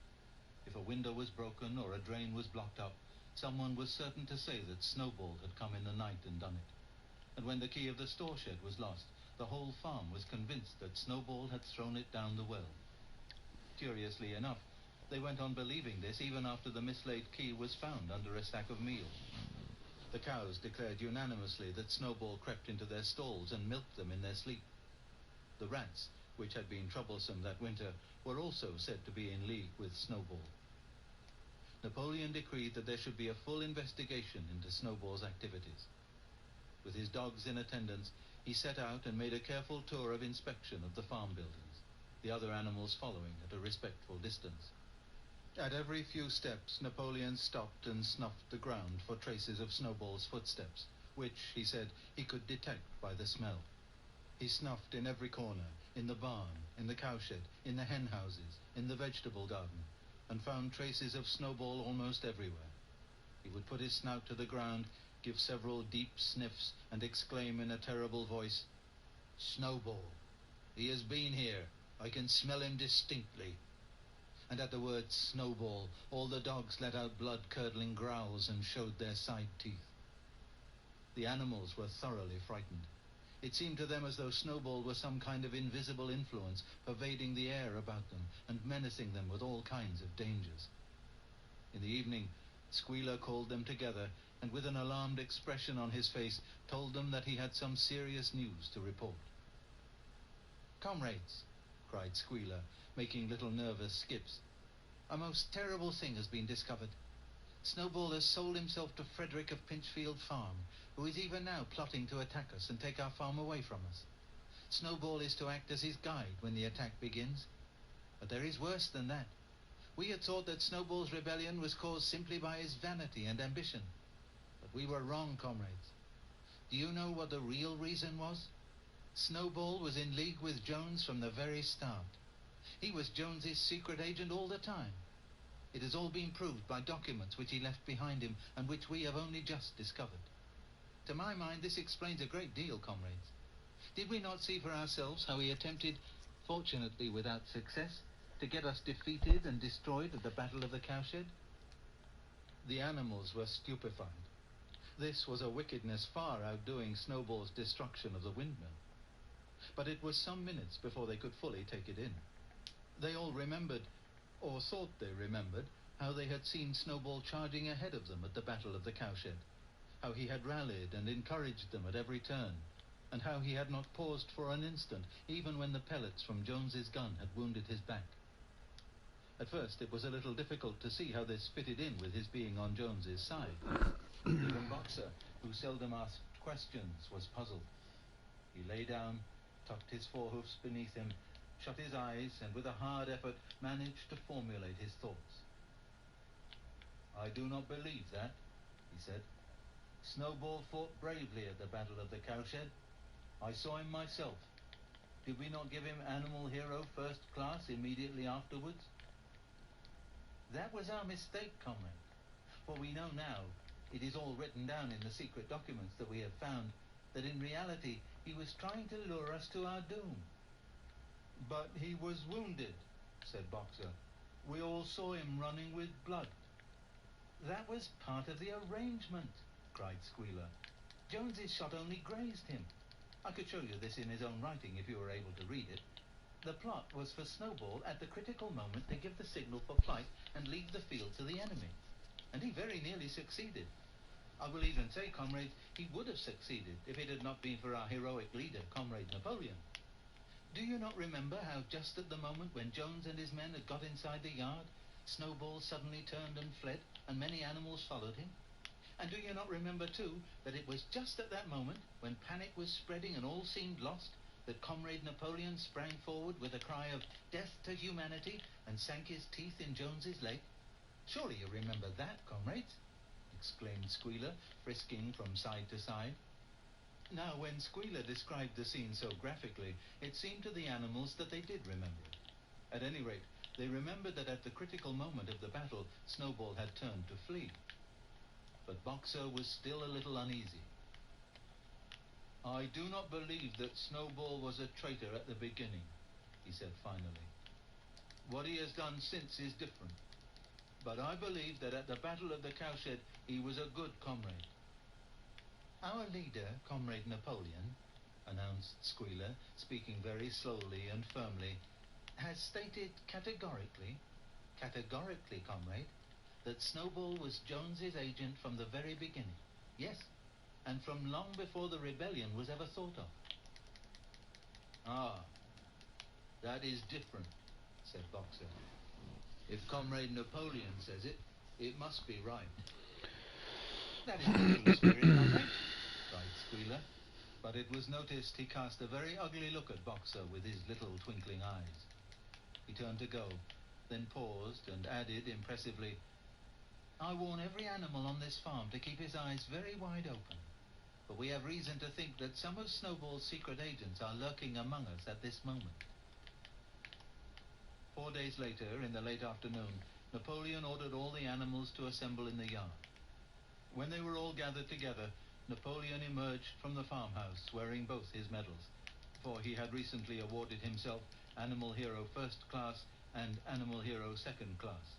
If a window was broken or a drain was blocked up, someone was certain to say that Snowball had come in the night and done it. And when the key of the store shed was lost, the whole farm was convinced that Snowball had thrown it down the well. Curiously enough, they went on believing this even after the mislaid key was found under a sack of meal. The cows declared unanimously that Snowball crept into their stalls and milked them in their sleep. The rats, which had been troublesome that winter, were also said to be in league with Snowball. Napoleon decreed that there should be a full investigation into Snowball's activities. With his dogs in attendance, he set out and made a careful tour of inspection of the farm buildings, the other animals following at a respectful distance. At every few steps, Napoleon stopped and snuffed the ground for traces of Snowball's footsteps, which, he said, he could detect by the smell. He snuffed in every corner, in the barn, in the cowshed, in the hen houses, in the vegetable garden, and found traces of Snowball almost everywhere. He would put his snout to the ground, give several deep sniffs, and exclaim in a terrible voice, "Snowball! He has been here. I can smell him distinctly." and at the word Snowball, all the dogs let out blood-curdling growls and showed their side teeth. The animals were thoroughly frightened. It seemed to them as though Snowball was some kind of invisible influence pervading the air about them and menacing them with all kinds of dangers. In the evening, Squealer called them together and with an alarmed expression on his face told them that he had some serious news to report. "Comrades," cried Squealer, making little nervous skips, "a most terrible thing has been discovered. Snowball has sold himself to Frederick of Pinchfield Farm, who is even now plotting to attack us and take our farm away from us. Snowball is to act as his guide when the attack begins. But there is worse than that. We had thought that Snowball's rebellion was caused simply by his vanity and ambition. But we were wrong, comrades. Do you know what the real reason was? Snowball was in league with Jones from the very start. He was Jones's secret agent all the time. It has all been proved by documents which he left behind him and which we have only just discovered. To my mind, this explains a great deal, comrades. Did we not see for ourselves how he attempted, fortunately without success, to get us defeated and destroyed at the Battle of the Cowshed?" The animals were stupefied. This was a wickedness far outdoing Snowball's destruction of the windmill. But it was some minutes before they could fully take it in. They all remembered, or thought they remembered, how they had seen Snowball charging ahead of them at the Battle of the Cowshed, how he had rallied and encouraged them at every turn, and how he had not paused for an instant, even when the pellets from Jones's gun had wounded his back. At first it was a little difficult to see how this fitted in with his being on Jones's side. Even Boxer, who seldom asked questions, was puzzled. He lay down, tucked his forehoofs beneath him, shut his eyes, and with a hard effort managed to formulate his thoughts. "I do not believe that," he said. "Snowball fought bravely at the Battle of the Cowshed. I saw him myself. Did we not give him Animal Hero First Class immediately afterwards?" "That was our mistake, comrade. For we know now, it is all written down in the secret documents that we have found, that in reality he was trying to lure us to our doom." "But he was wounded," said Boxer. "We all saw him running with blood." "That was part of the arrangement," cried Squealer. "Jones's shot only grazed him. I could show you this in his own writing if you were able to read it. The plot was for Snowball at the critical moment to give the signal for flight and leave the field to the enemy. And he very nearly succeeded. I will even say, comrades, he would have succeeded if it had not been for our heroic leader, Comrade Napoleon. Do you not remember how just at the moment when Jones and his men had got inside the yard, Snowball suddenly turned and fled, and many animals followed him? And do you not remember, too, that it was just at that moment, when panic was spreading and all seemed lost, that Comrade Napoleon sprang forward with a cry of "Death to humanity," and sank his teeth in Jones's leg? Surely you remember that, comrades? Exclaimed Squealer, frisking from side to side. Now, when Squealer described the scene so graphically, it seemed to the animals that they did remember it. At any rate, they remembered that at the critical moment of the battle, Snowball had turned to flee. But Boxer was still a little uneasy. "I do not believe that Snowball was a traitor at the beginning," he said finally. "What he has done since is different. But I believe that at the Battle of the Cowshed he was a good comrade." "Our leader, Comrade Napoleon," announced Squealer, speaking very slowly and firmly, "has stated categorically, comrade, that Snowball was Jones's agent from the very beginning. Yes, and from long before the rebellion was ever thought of." "Ah, that is different," said Boxer. "If Comrade Napoleon says it, it must be right." "That is the true spirit, comrade," cried Squealer. But it was noticed he cast a very ugly look at Boxer with his little twinkling eyes. He turned to go, then paused and added impressively, "I warn every animal on this farm to keep his eyes very wide open, for we have reason to think that some of Snowball's secret agents are lurking among us at this moment." 4 days later, in the late afternoon, Napoleon ordered all the animals to assemble in the yard. When they were all gathered together, Napoleon emerged from the farmhouse wearing both his medals, for he had recently awarded himself Animal Hero First Class and Animal Hero Second Class,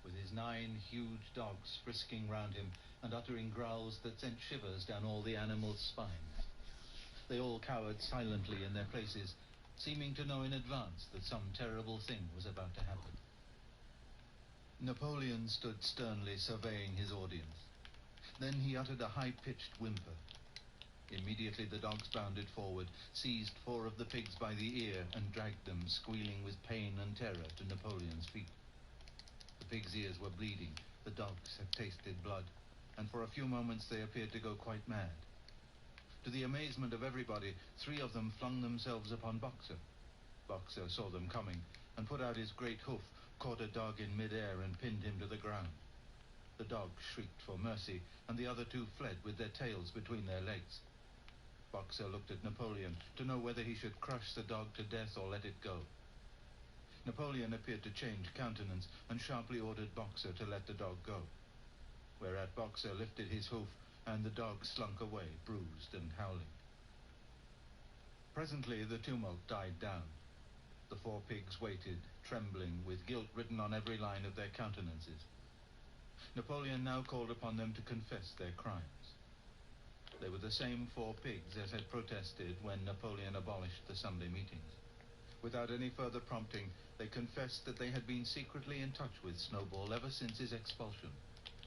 with his 9 huge dogs frisking round him and uttering growls that sent shivers down all the animals' spines. They all cowered silently in their places, seeming to know in advance that some terrible thing was about to happen. Napoleon stood sternly surveying his audience. Then he uttered a high-pitched whimper. Immediately the dogs bounded forward, seized 4 of the pigs by the ear, and dragged them, squealing with pain and terror, to Napoleon's feet. The pigs' ears were bleeding, the dogs had tasted blood, and for a few moments they appeared to go quite mad. To the amazement of everybody, 3 of them flung themselves upon Boxer. Boxer saw them coming, and put out his great hoof, caught a dog in mid-air, and pinned him to the ground. The dog shrieked for mercy, and the other 2 fled with their tails between their legs. Boxer looked at Napoleon to know whether he should crush the dog to death or let it go. Napoleon appeared to change countenance and sharply ordered Boxer to let the dog go, whereat Boxer lifted his hoof and the dog slunk away, bruised and howling. Presently the tumult died down. The 4 pigs waited, trembling, with guilt written on every line of their countenances. Napoleon now called upon them to confess their crimes. They were the same 4 pigs as had protested when Napoleon abolished the Sunday meetings. Without any further prompting, they confessed that they had been secretly in touch with Snowball ever since his expulsion,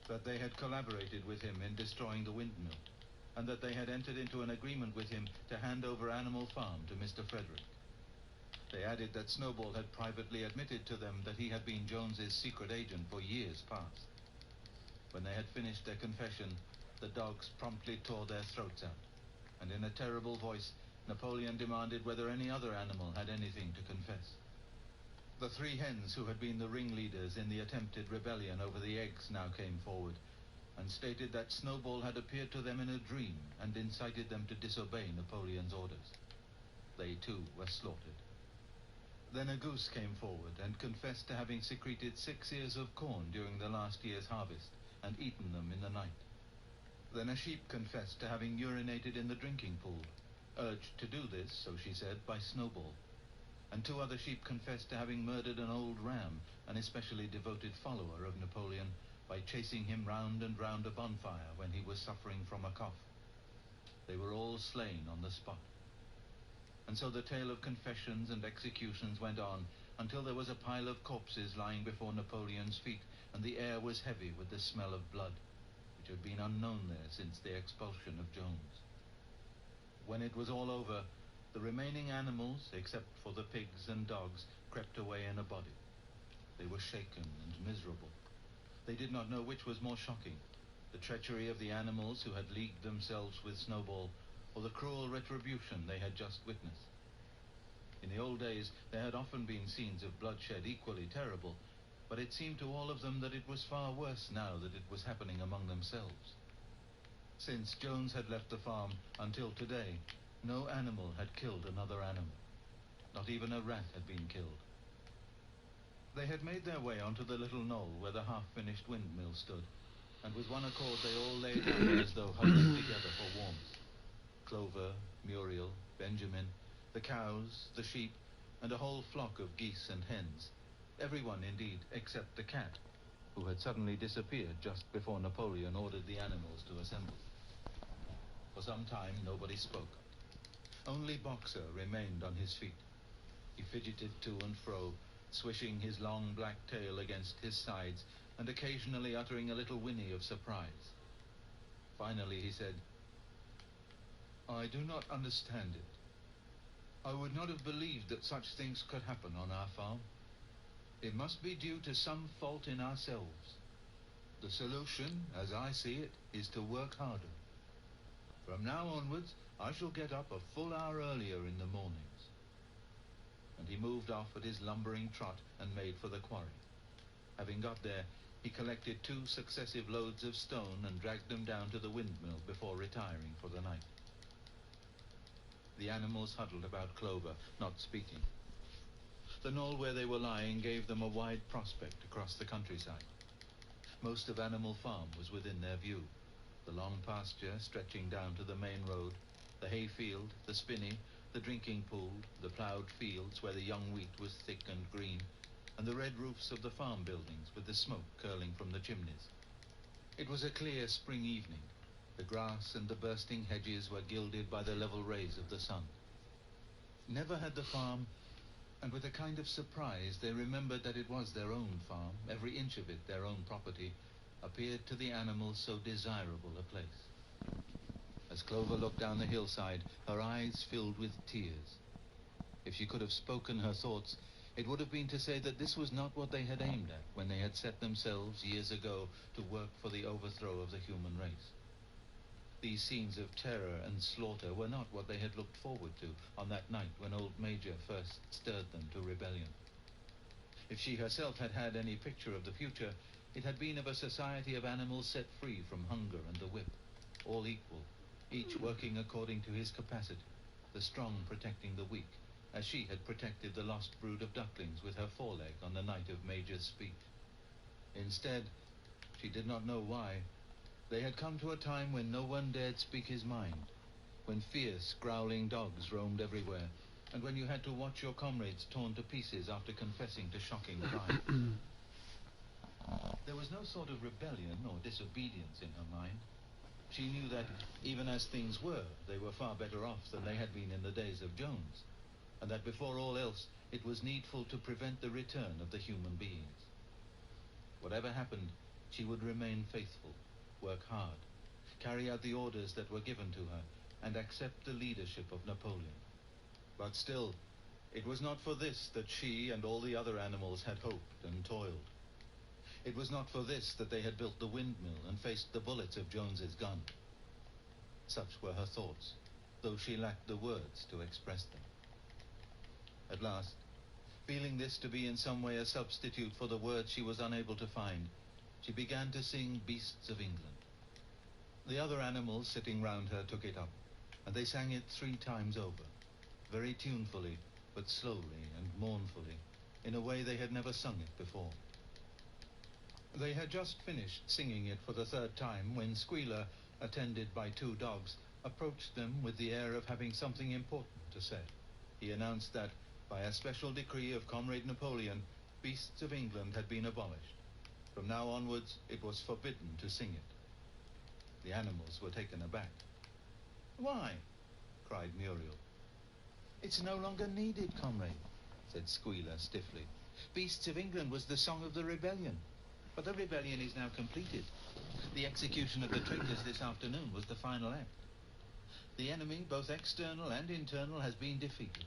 that they had collaborated with him in destroying the windmill, and that they had entered into an agreement with him to hand over Animal Farm to Mr. Frederick. They added that Snowball had privately admitted to them that he had been Jones's secret agent for years past. When they had finished their confession, the dogs promptly tore their throats out, and in a terrible voice, Napoleon demanded whether any other animal had anything to confess. The 3 hens who had been the ringleaders in the attempted rebellion over the eggs now came forward, and stated that Snowball had appeared to them in a dream and incited them to disobey Napoleon's orders. They, too, were slaughtered. Then a goose came forward and confessed to having secreted 6 ears of corn during the last year's harvest and eaten them in the night. Then a sheep confessed to having urinated in the drinking pool, urged to do this, so she said, by Snowball. And 2 other sheep confessed to having murdered an old ram, an especially devoted follower of Napoleon, by chasing him round and round a bonfire when he was suffering from a cough. They were all slain on the spot. And so the tale of confessions and executions went on until there was a pile of corpses lying before Napoleon's feet, and the air was heavy with the smell of blood, which had been unknown there since the expulsion of Jones. When it was all over, the remaining animals, except for the pigs and dogs, crept away in a body. They were shaken and miserable. They did not know which was more shocking, the treachery of the animals who had leagued themselves with Snowball, or the cruel retribution they had just witnessed. In the old days, there had often been scenes of bloodshed equally terrible, but it seemed to all of them that it was far worse now that it was happening among themselves. Since Jones had left the farm until today, no animal had killed another animal. Not even a rat had been killed. They had made their way onto the little knoll where the half-finished windmill stood, and with one accord they all lay down as though huddling together for warmth. Clover, Muriel, Benjamin, the cows, the sheep, and a whole flock of geese and hens. Everyone, indeed, except the cat, who had suddenly disappeared just before Napoleon ordered the animals to assemble. For some time, nobody spoke. Only Boxer remained on his feet. He fidgeted to and fro, swishing his long black tail against his sides and occasionally uttering a little whinny of surprise. Finally he said, "I do not understand it. I would not have believed that such things could happen on our farm. It must be due to some fault in ourselves. The solution, as I see it, is to work harder. From now onwards, I shall get up a full hour earlier in the mornings." And he moved off at his lumbering trot and made for the quarry. Having got there, he collected 2 successive loads of stone and dragged them down to the windmill before retiring for the night. The animals huddled about Clover, not speaking. The knoll where they were lying gave them a wide prospect across the countryside. Most of Animal Farm was within their view. The long pasture stretching down to the main road, the hayfield, the spinney, The drinking pool, the ploughed fields where the young wheat was thick and green, and the red roofs of the farm buildings with the smoke curling from the chimneys. It was a clear spring evening. The grass and the bursting hedges were gilded by the level rays of the sun. Never had the farm, and with a kind of surprise they remembered that it was their own farm, every inch of it their own property, appeared to the animals so desirable a place. As Clover looked down the hillside, her eyes filled with tears. If she could have spoken her thoughts, it would have been to say that this was not what they had aimed at when they had set themselves years ago to work for the overthrow of the human race. These scenes of terror and slaughter were not what they had looked forward to on that night when old Major first stirred them to rebellion. If she herself had had any picture of the future, it had been of a society of animals set free from hunger and the whip, all equal, each working according to his capacity, the strong protecting the weak, as she had protected the lost brood of ducklings with her foreleg on the night of Major's speech. Instead, she did not know why, they had come to a time when no one dared speak his mind, when fierce, growling dogs roamed everywhere, and when you had to watch your comrades torn to pieces after confessing to shocking crimes. There was no sort of rebellion or disobedience in her mind. She knew that, even as things were, they were far better off than they had been in the days of Jones, and that before all else, it was needful to prevent the return of the human beings. Whatever happened, she would remain faithful, work hard, carry out the orders that were given to her, and accept the leadership of Napoleon. But still, it was not for this that she and all the other animals had hoped and toiled. It was not for this that they had built the windmill and faced the bullets of Jones's gun. Such were her thoughts, though she lacked the words to express them. At last, feeling this to be in some way a substitute for the words she was unable to find, she began to sing Beasts of England. The other animals sitting round her took it up, and they sang it 3 times over, very tunefully, but slowly and mournfully, in a way they had never sung it before. They had just finished singing it for the 3rd time when Squealer, attended by 2 dogs, approached them with the air of having something important to say. He announced that, by a special decree of Comrade Napoleon, Beasts of England had been abolished. From now onwards, it was forbidden to sing it. The animals were taken aback. "Why?" cried Muriel. "It's no longer needed, comrade," said Squealer stiffly. "Beasts of England was the song of the rebellion. But the rebellion is now completed. The execution of the traitors this afternoon was the final act. The enemy, both external and internal, has been defeated.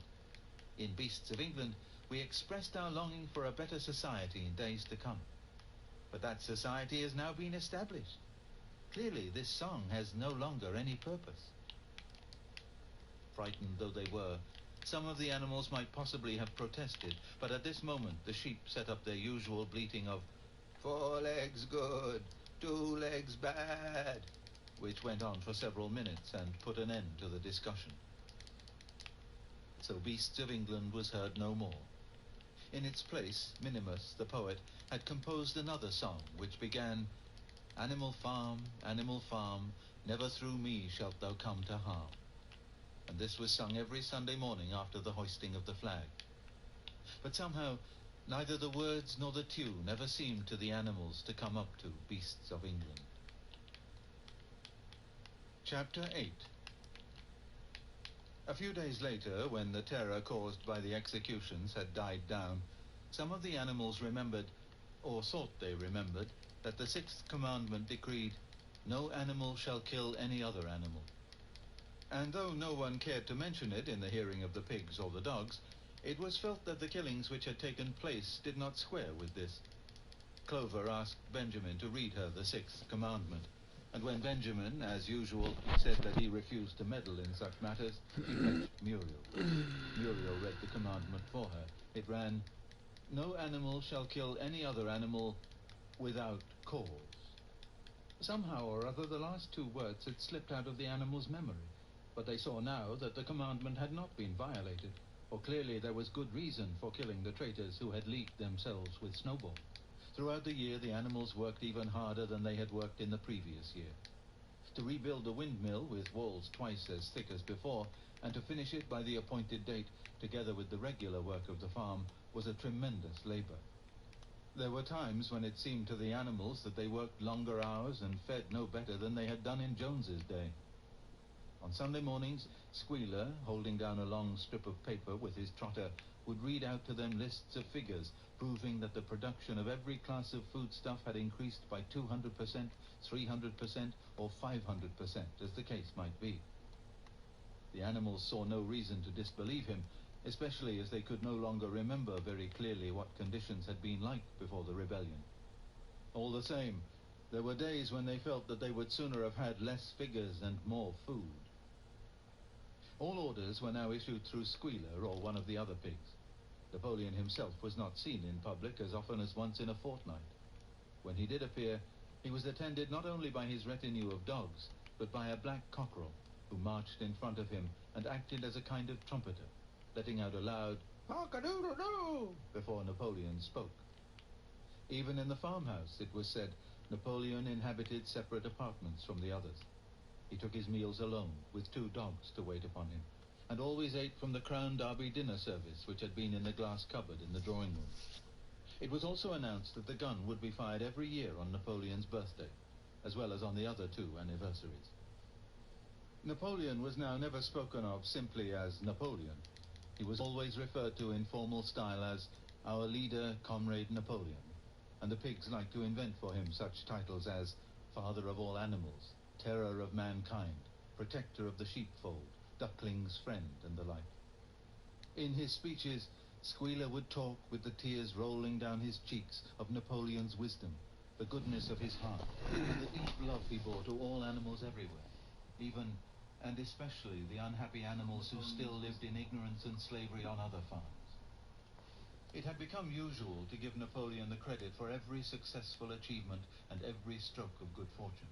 In Beasts of England, we expressed our longing for a better society in days to come. But that society has now been established. Clearly, this song has no longer any purpose." Frightened though they were, some of the animals might possibly have protested, but at this moment the sheep set up their usual bleating of 4 legs good, 2 legs bad, which went on for several minutes and put an end to the discussion. So Beasts of England was heard no more. In its place, Minimus, the poet, had composed another song, which began, Animal farm, never through me shalt thou come to harm. And this was sung every Sunday morning after the hoisting of the flag. But somehow, neither the words nor the tune ever seemed to the animals to come up to Beasts of England. Chapter 8. A few days later, when the terror caused by the executions had died down, some of the animals remembered, or thought they remembered, that the 6th commandment decreed, "No animal shall kill any other animal." And though no one cared to mention it in the hearing of the pigs or the dogs, it was felt that the killings which had taken place did not square with this. Clover asked Benjamin to read her the 6th commandment, and when Benjamin, as usual, said that he refused to meddle in such matters, she fetched Muriel. Muriel read the commandment for her. It ran, "No animal shall kill any other animal without cause." Somehow or other the last 2 words had slipped out of the animals' memory, but they saw now that the commandment had not been violated, for clearly there was good reason for killing the traitors who had leagued themselves with Snowball. Throughout the year the animals worked even harder than they had worked in the previous year. To rebuild the windmill with walls twice as thick as before, and to finish it by the appointed date, together with the regular work of the farm, was a tremendous labor. There were times when it seemed to the animals that they worked longer hours and fed no better than they had done in Jones's day. On Sunday mornings, Squealer, holding down a long strip of paper with his trotter, would read out to them lists of figures proving that the production of every class of foodstuff had increased by 200%, 300%, or 500%, as the case might be. The animals saw no reason to disbelieve him, especially as they could no longer remember very clearly what conditions had been like before the rebellion. All the same, there were days when they felt that they would sooner have had less figures and more food. All orders were now issued through Squealer or one of the other pigs. Napoleon himself was not seen in public as often as once in a fortnight. When he did appear, he was attended not only by his retinue of dogs, but by a black cockerel, who marched in front of him and acted as a kind of trumpeter, letting out a loud "cock-a-doodle-doo" before Napoleon spoke. Even in the farmhouse, it was said, Napoleon inhabited separate apartments from the others. He took his meals alone, with 2 dogs to wait upon him, and always ate from the Crown Derby dinner service which had been in the glass cupboard in the drawing room. It was also announced that the gun would be fired every year on Napoleon's birthday, as well as on the other 2 anniversaries. Napoleon was now never spoken of simply as Napoleon. He was always referred to in formal style as our leader, Comrade Napoleon, and the pigs liked to invent for him such titles as Father of all animals, Terror of mankind, Protector of the sheepfold, Duckling's friend, and the like. In his speeches, Squealer would talk with the tears rolling down his cheeks of Napoleon's wisdom, the goodness of his heart, and the deep love he bore to all animals everywhere, even and especially the unhappy animals who still lived in ignorance and slavery on other farms. It had become usual to give Napoleon the credit for every successful achievement and every stroke of good fortune.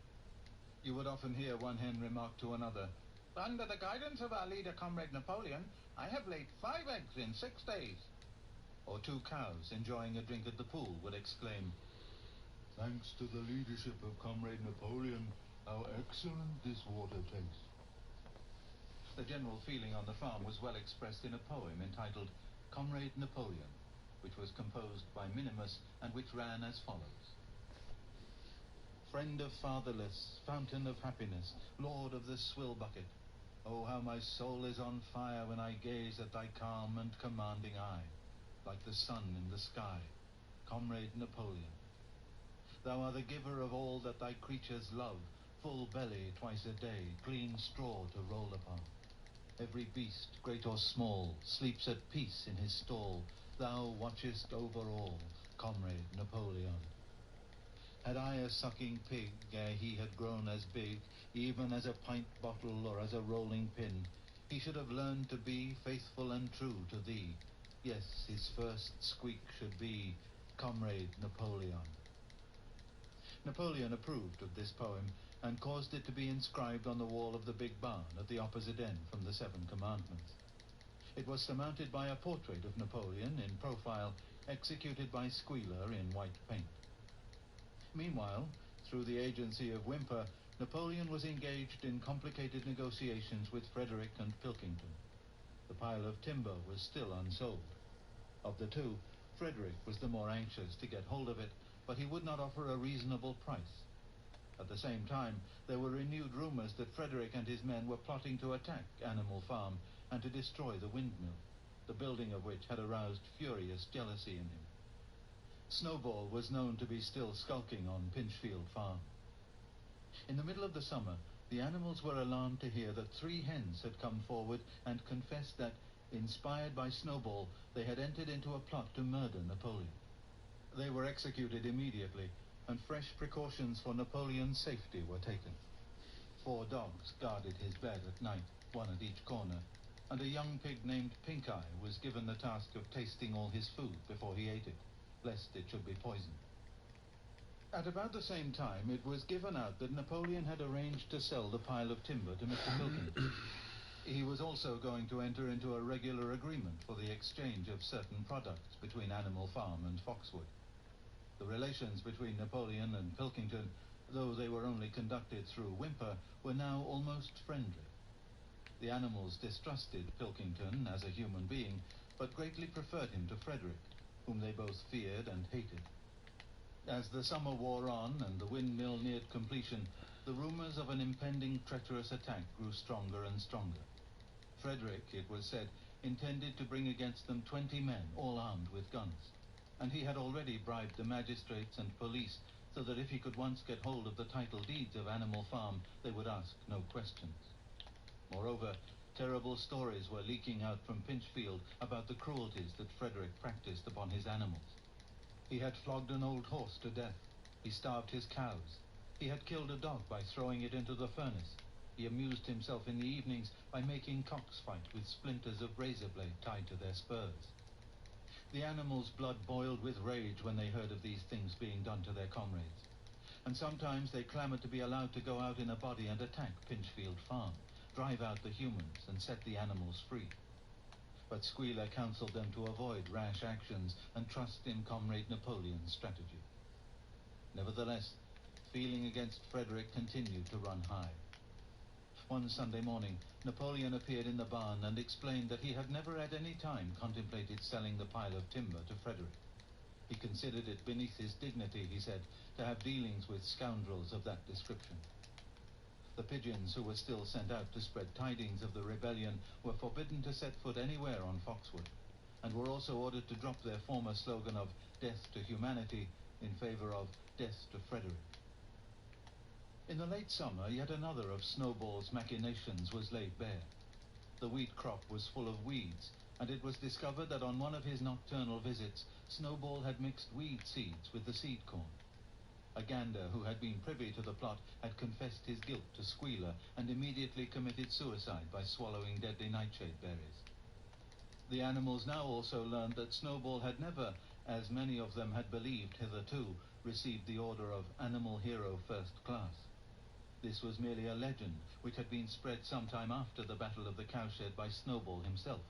You would often hear one hen remark to another, "Under the guidance of our leader, Comrade Napoleon, I have laid 5 eggs in 6 days." Or 2 cows enjoying a drink at the pool would exclaim, "Thanks to the leadership of Comrade Napoleon, how excellent this water tastes." The general feeling on the farm was well expressed in a poem entitled Comrade Napoleon, which was composed by Minimus and which ran as follows. Friend of fatherless, fountain of happiness, lord of the swill bucket, oh, how my soul is on fire when I gaze at thy calm and commanding eye, like the sun in the sky, Comrade Napoleon. Thou art the giver of all that thy creatures love, full belly twice a day, clean straw to roll upon. Every beast, great or small, sleeps at peace in his stall. Thou watchest over all, Comrade Napoleon. Had I a sucking pig ere he had grown as big, even as a pint bottle or as a rolling pin, he should have learned to be faithful and true to thee. Yes, his first squeak should be, Comrade Napoleon. Napoleon approved of this poem and caused it to be inscribed on the wall of the big barn at the opposite end from the 7 commandments. It was surmounted by a portrait of Napoleon in profile, executed by Squealer in white paint. Meanwhile, through the agency of Whymper, Napoleon was engaged in complicated negotiations with Frederick and Pilkington. The pile of timber was still unsold. Of the 2, Frederick was the more anxious to get hold of it, but he would not offer a reasonable price. At the same time, there were renewed rumors that Frederick and his men were plotting to attack Animal Farm and to destroy the windmill, the building of which had aroused furious jealousy in him. Snowball was known to be still skulking on Pinchfield Farm. In the middle of the summer, the animals were alarmed to hear that 3 hens had come forward and confessed that, inspired by Snowball, they had entered into a plot to murder Napoleon. They were executed immediately, and fresh precautions for Napoleon's safety were taken. 4 dogs guarded his bed at night, 1 at each corner, and a young pig named Pink Eye was given the task of tasting all his food before he ate it, lest it should be poisoned. At about the same time, it was given out that Napoleon had arranged to sell the pile of timber to Mr. Pilkington. He was also going to enter into a regular agreement for the exchange of certain products between Animal Farm and Foxwood. The relations between Napoleon and Pilkington, though they were only conducted through Whymper, were now almost friendly. The animals distrusted Pilkington as a human being, but greatly preferred him to Frederick, whom they both feared and hated. As the summer wore on and the windmill neared completion, the rumors of an impending treacherous attack grew stronger and stronger. Frederick, it was said, intended to bring against them 20 men, all armed with guns, and he had already bribed the magistrates and police so that if he could once get hold of the title deeds of Animal Farm, they would ask no questions. Moreover, terrible stories were leaking out from Pinchfield about the cruelties that Frederick practiced upon his animals. He had flogged an old horse to death. He starved his cows. He had killed a dog by throwing it into the furnace. He amused himself in the evenings by making cocks fight with splinters of razor blade tied to their spurs. The animals' blood boiled with rage when they heard of these things being done to their comrades, and sometimes they clamored to be allowed to go out in a body and attack Pinchfield Farm, drive out the humans, and set the animals free. But Squealer counseled them to avoid rash actions and trust in Comrade Napoleon's strategy. Nevertheless, feeling against Frederick continued to run high. One Sunday morning, Napoleon appeared in the barn and explained that he had never at any time contemplated selling the pile of timber to Frederick. He considered it beneath his dignity, he said, to have dealings with scoundrels of that description. The pigeons who were still sent out to spread tidings of the rebellion were forbidden to set foot anywhere on Foxwood, and were also ordered to drop their former slogan of "Death to Humanity" in favor of "Death to Frederick." In the late summer, yet another of Snowball's machinations was laid bare. The wheat crop was full of weeds, and it was discovered that on one of his nocturnal visits, Snowball had mixed weed seeds with the seed corn. A gander who had been privy to the plot had confessed his guilt to Squealer and immediately committed suicide by swallowing deadly nightshade berries. The animals now also learned that Snowball had never, as many of them had believed hitherto, received the order of Animal Hero First Class. This was merely a legend which had been spread some time after the Battle of the Cowshed by Snowball himself.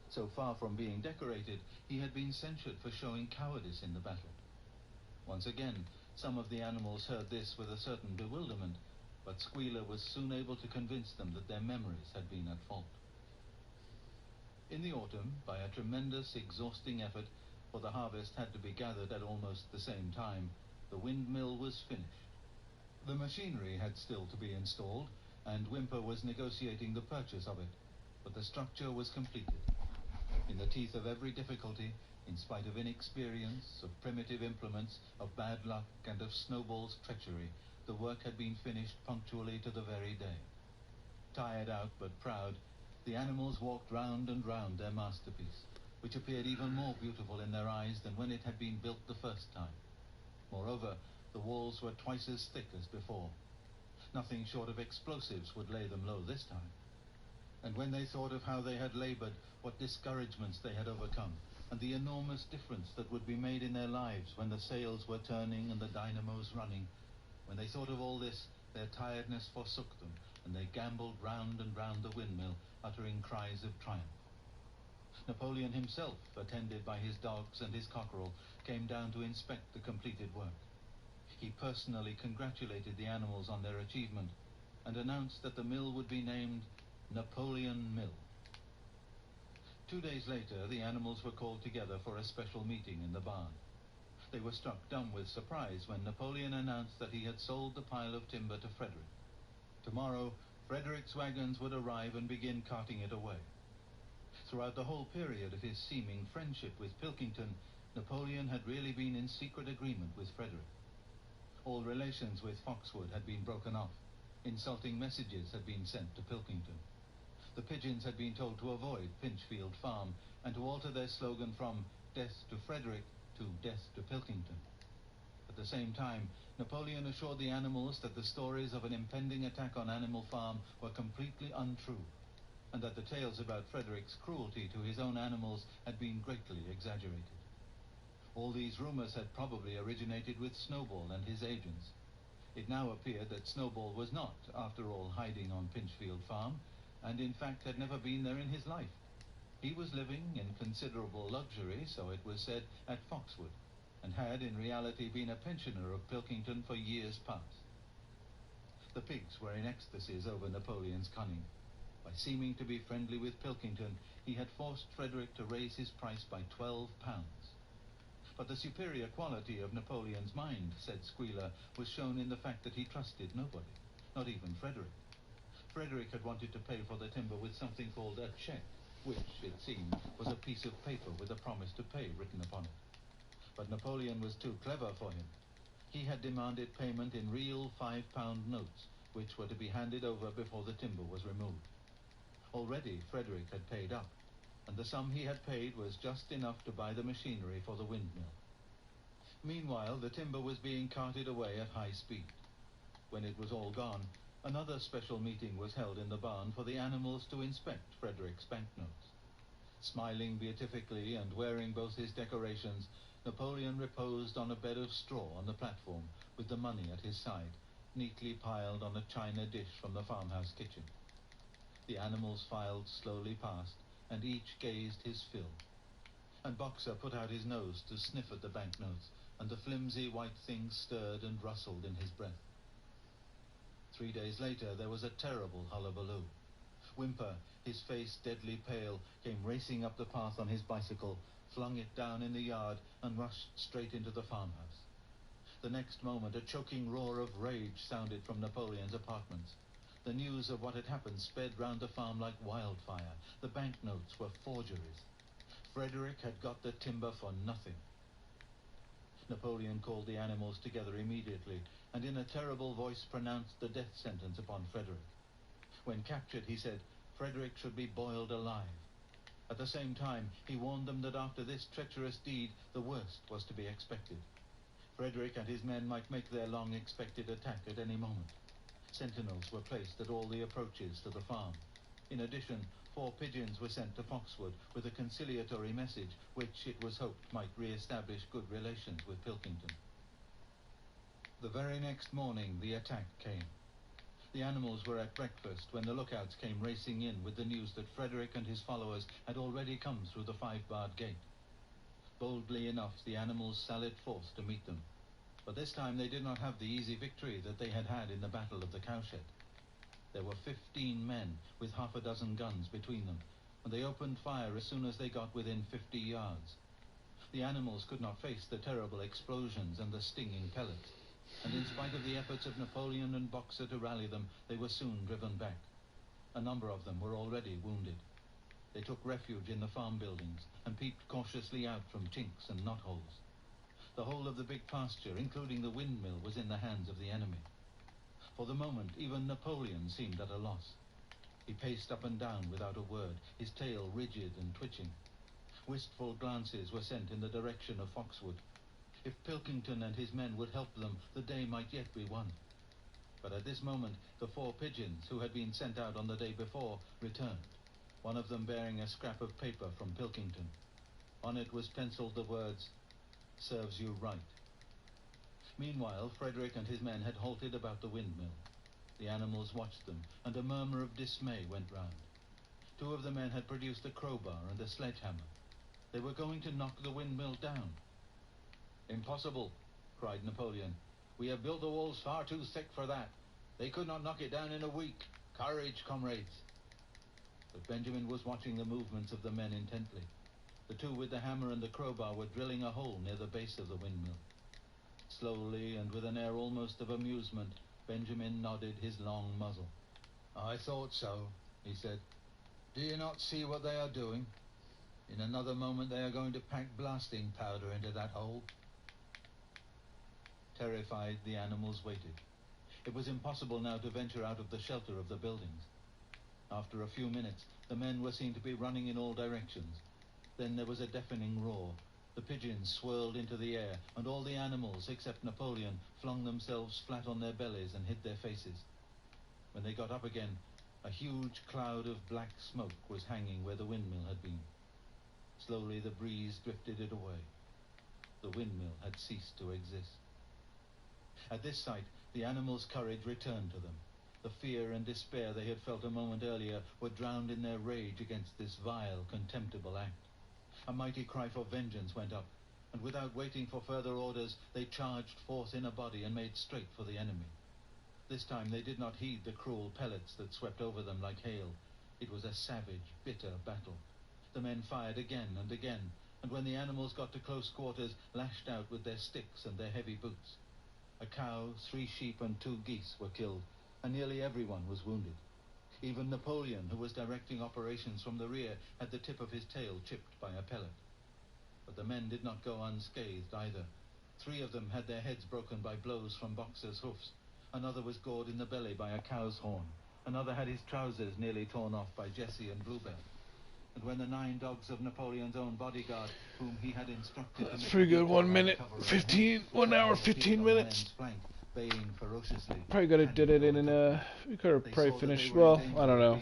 So far from being decorated, he had been censured for showing cowardice in the battle. Once again, some of the animals heard this with a certain bewilderment, but Squealer was soon able to convince them that their memories had been at fault. In the autumn, by a tremendous, exhausting effort, for the harvest had to be gathered at almost the same time, the windmill was finished. The machinery had still to be installed, and Whymper was negotiating the purchase of it, but the structure was completed. In the teeth of every difficulty, in spite of inexperience, of primitive implements, of bad luck, and of Snowball's treachery, the work had been finished punctually to the very day. Tired out but proud, the animals walked round and round their masterpiece, which appeared even more beautiful in their eyes than when it had been built the first time. Moreover, the walls were twice as thick as before. Nothing short of explosives would lay them low this time. And when they thought of how they had labored, what discouragements they had overcome, and the enormous difference that would be made in their lives when the sails were turning and the dynamos running, when they thought of all this, their tiredness forsook them, and they gamboled round and round the windmill, uttering cries of triumph. Napoleon himself, attended by his dogs and his cockerel, came down to inspect the completed work. He personally congratulated the animals on their achievement and announced that the mill would be named Napoleon Mill. 2 days later, the animals were called together for a special meeting in the barn. They were struck dumb with surprise when Napoleon announced that he had sold the pile of timber to Frederick. Tomorrow, Frederick's wagons would arrive and begin carting it away. Throughout the whole period of his seeming friendship with Pilkington, Napoleon had really been in secret agreement with Frederick. All relations with Foxwood had been broken off. Insulting messages had been sent to Pilkington. The pigeons had been told to avoid Pinchfield Farm and to alter their slogan from "Death to Frederick" to "Death to Pilkington." At the same time, Napoleon assured the animals that the stories of an impending attack on Animal Farm were completely untrue, and that the tales about Frederick's cruelty to his own animals had been greatly exaggerated. All these rumors had probably originated with Snowball and his agents. It now appeared that Snowball was not, after all, hiding on Pinchfield Farm, and in fact had never been there in his life. He was living in considerable luxury, so it was said, at Foxwood, and had in reality been a pensioner of Pilkington for years past. The pigs were in ecstasies over Napoleon's cunning. By seeming to be friendly with Pilkington, he had forced Frederick to raise his price by £12. But the superior quality of Napoleon's mind, said Squealer, was shown in the fact that he trusted nobody, not even Frederick. Frederick had wanted to pay for the timber with something called a cheque, which, it seemed, was a piece of paper with a promise to pay written upon it. But Napoleon was too clever for him. He had demanded payment in real £5 notes, which were to be handed over before the timber was removed. Already Frederick had paid up, and the sum he had paid was just enough to buy the machinery for the windmill. Meanwhile, the timber was being carted away at high speed. When it was all gone, another special meeting was held in the barn for the animals to inspect Frederick's banknotes. Smiling beatifically and wearing both his decorations, Napoleon reposed on a bed of straw on the platform with the money at his side, neatly piled on a china dish from the farmhouse kitchen. The animals filed slowly past, and each gazed his fill. And Boxer put out his nose to sniff at the banknotes, and the flimsy white things stirred and rustled in his breath. 3 days later there was a terrible hullabaloo. Whymper, his face deadly pale, came racing up the path on his bicycle, flung it down in the yard, and rushed straight into the farmhouse. The next moment a choking roar of rage sounded from Napoleon's apartments. The news of what had happened sped round the farm like wildfire. The banknotes were forgeries. Frederick had got the timber for nothing. Napoleon called the animals together immediately, and in a terrible voice pronounced the death sentence upon Frederick. When captured, he said, Frederick should be boiled alive. At the same time, he warned them that after this treacherous deed, the worst was to be expected. Frederick and his men might make their long-expected attack at any moment. Sentinels were placed at all the approaches to the farm. In addition, 4 pigeons were sent to Foxwood with a conciliatory message, which it was hoped might re-establish good relations with Pilkington. The very next morning, the attack came. The animals were at breakfast when the lookouts came racing in with the news that Frederick and his followers had already come through the 5-barred gate. Boldly enough, the animals sallied forth to meet them. But this time they did not have the easy victory that they had had in the Battle of the Cowshed. There were 15 men with half a dozen guns between them, and they opened fire as soon as they got within 50 yards. The animals could not face the terrible explosions and the stinging pellets, and in spite of the efforts of Napoleon and Boxer to rally them, they were soon driven back. A number of them were already wounded. They took refuge in the farm buildings and peeped cautiously out from chinks and knotholes. The whole of the big pasture, including the windmill, was in the hands of the enemy. For the moment, even Napoleon seemed at a loss. He paced up and down without a word, his tail rigid and twitching. Wistful glances were sent in the direction of Foxwood. If Pilkington and his men would help them, the day might yet be won. But at this moment, the 4 pigeons, who had been sent out on the day before, returned, one of them bearing a scrap of paper from Pilkington. On it was penciled the words, "Serves you right." Meanwhile, Frederick and his men had halted about the windmill. The animals watched them, and a murmur of dismay went round. 2 of the men had produced a crowbar and a sledgehammer. They were going to knock the windmill down. "Impossible," cried Napoleon. "We have built the walls far too thick for that. They could not knock it down in a week. Courage, comrades." But Benjamin was watching the movements of the men intently. The 2 with the hammer and the crowbar were drilling a hole near the base of the windmill. Slowly, and with an air almost of amusement, Benjamin nodded his long muzzle. "I thought so," he said. "Do you not see what they are doing? In another moment they are going to pack blasting powder into that hole." Terrified, the animals waited. It was impossible now to venture out of the shelter of the buildings. After a few minutes, the men were seen to be running in all directions. Then there was a deafening roar. The pigeons swirled into the air, and all the animals, except Napoleon, flung themselves flat on their bellies and hid their faces. When they got up again, a huge cloud of black smoke was hanging where the windmill had been. Slowly the breeze drifted it away. The windmill had ceased to exist. At this sight, the animals' courage returned to them. The fear and despair they had felt a moment earlier were drowned in their rage against this vile, contemptible act. A mighty cry for vengeance went up, and without waiting for further orders, they charged forth in a body and made straight for the enemy. This time they did not heed the cruel pellets that swept over them like hail. It was a savage, bitter battle. The men fired again and again, and when the animals got to close quarters, lashed out with their sticks and their heavy boots. A cow, 3 sheep and 2 geese were killed, and nearly everyone was wounded. Even Napoleon, who was directing operations from the rear, had the tip of his tail chipped by a pellet. But the men did not go unscathed either. 3 of them had their heads broken by blows from Boxer's hoofs. Another was gored in the belly by a cow's horn. Another had his trousers nearly torn off by Jesse and Bluebell. And when the 9 dogs of Napoleon's own bodyguard, whom he had instructed That's pretty good. 1 minute 15, 1 hour 15 minutes. Baying ferociously, Probably could have did it in we could have probably finished, well, I don't know.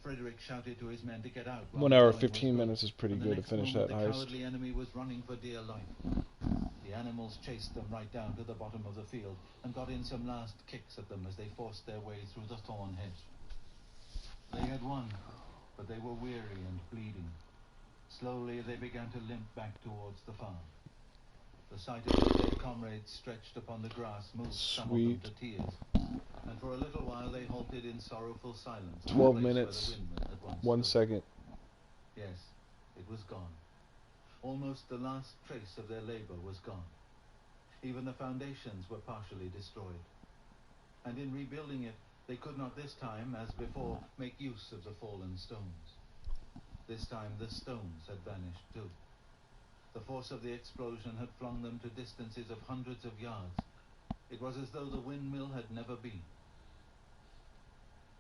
Frederick shouted to his men to get out. 1 hour 15 minutes is pretty good to finish that the heist. cowardly enemy was running for dear life. The animals chased them right down to the bottom of the field and got in some last kicks at them as they forced their way through the thorn hedge. They had won, but they were weary and bleeding. Slowly they began to limp back towards the farm. The sight of their dead comrades stretched upon the grass moved some of them to tears, and for a little while they halted in sorrowful silence. 12 minutes, 1 second. Yes, it was gone. Almost the last trace of their labor was gone. Even the foundations were partially destroyed. And in rebuilding it, they could not this time, as before, make use of the fallen stones. This time the stones had vanished too. The force of the explosion had flung them to distances of hundreds of yards. It was as though the windmill had never been.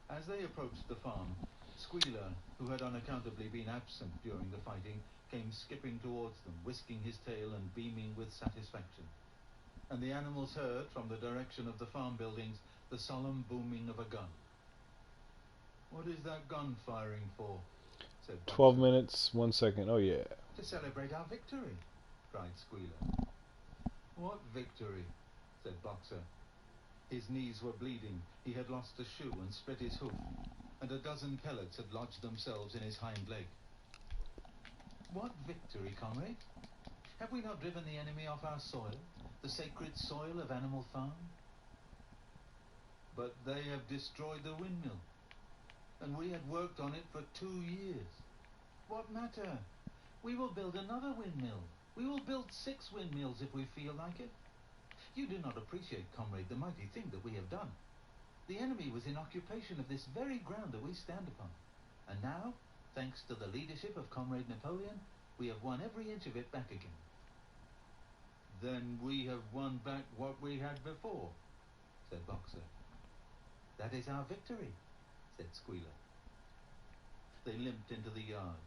As they approached the farm, Squealer, who had unaccountably been absent during the fighting, came skipping towards them, whisking his tail and beaming with satisfaction. And the animals heard, from the direction of the farm buildings, the solemn booming of a gun. "What is that gun firing for?" said Boxer. 12 minutes, 1 second. Oh yeah. "To celebrate our victory," cried Squealer. "What victory?" said Boxer. His knees were bleeding, he had lost a shoe and split his hoof, and a dozen pellets had lodged themselves in his hind leg. "What victory, comrade? Have we not driven the enemy off our soil, the sacred soil of Animal Farm?" "But they have destroyed the windmill, and we had worked on it for 2 years. What matter? We will build another windmill. We will build 6 windmills if we feel like it. You do not appreciate, comrade, the mighty thing that we have done. The enemy was in occupation of this very ground that we stand upon. And now, thanks to the leadership of Comrade Napoleon, we have won every inch of it back again." "Then we have won back what we had before," said Boxer. "That is our victory," said Squealer. They limped into the yard.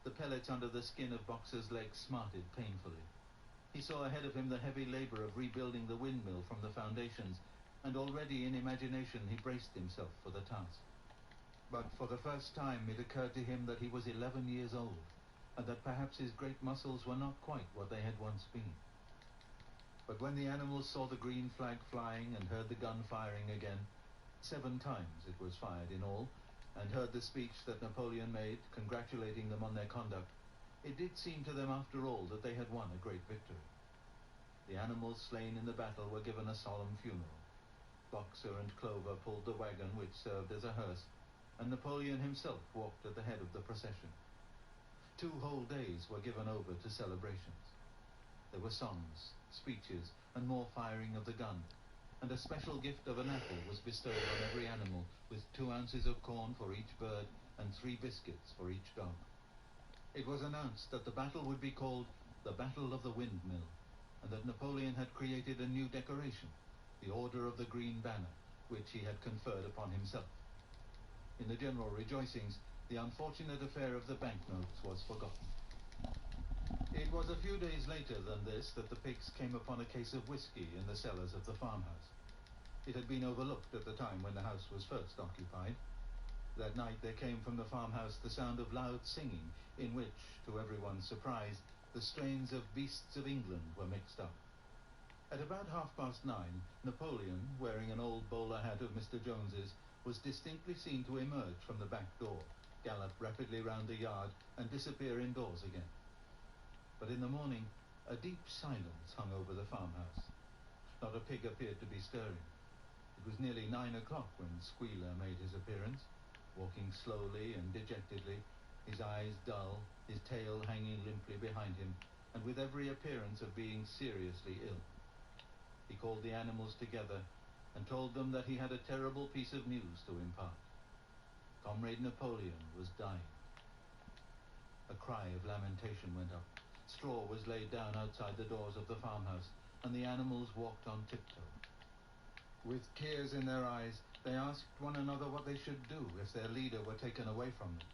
The pellets under the skin of Boxer's legs smarted painfully. He saw ahead of him the heavy labor of rebuilding the windmill from the foundations, and already in imagination he braced himself for the task. But for the first time it occurred to him that he was 11 years old, and that perhaps his great muscles were not quite what they had once been. But when the animals saw the green flag flying and heard the gun firing again, 7 times it was fired in all, and heard the speech that Napoleon made, congratulating them on their conduct, it did seem to them after all that they had won a great victory. The animals slain in the battle were given a solemn funeral. Boxer and Clover pulled the wagon which served as a hearse, and Napoleon himself walked at the head of the procession. 2 whole days were given over to celebrations. There were songs, speeches, and more firing of the gun, and a special gift of an apple was bestowed on every animal, with 2 ounces of corn for each bird and 3 biscuits for each dog. It was announced that the battle would be called the Battle of the Windmill, and that Napoleon had created a new decoration, the Order of the Green Banner, which he had conferred upon himself. In the general rejoicings, the unfortunate affair of the banknotes was forgotten. It was a few days later than this that the pigs came upon a case of whiskey in the cellars of the farmhouse. It had been overlooked at the time when the house was first occupied. That night there came from the farmhouse the sound of loud singing, in which, to everyone's surprise, the strains of Beasts of England were mixed up. At about 9:30, Napoleon, wearing an old bowler hat of Mr. Jones's, was distinctly seen to emerge from the back door, gallop rapidly round the yard, and disappear indoors again. But in the morning, a deep silence hung over the farmhouse. Not a pig appeared to be stirring. It was nearly 9 o'clock when Squealer made his appearance. walking slowly and dejectedly, his eyes dull, his tail hanging limply behind him, and with every appearance of being seriously ill. He called the animals together and told them that he had a terrible piece of news to impart. Comrade Napoleon was dying. A cry of lamentation went up. Straw was laid down outside the doors of the farmhouse, and the animals walked on tiptoe. With tears in their eyes, they asked one another what they should do if their leader were taken away from them.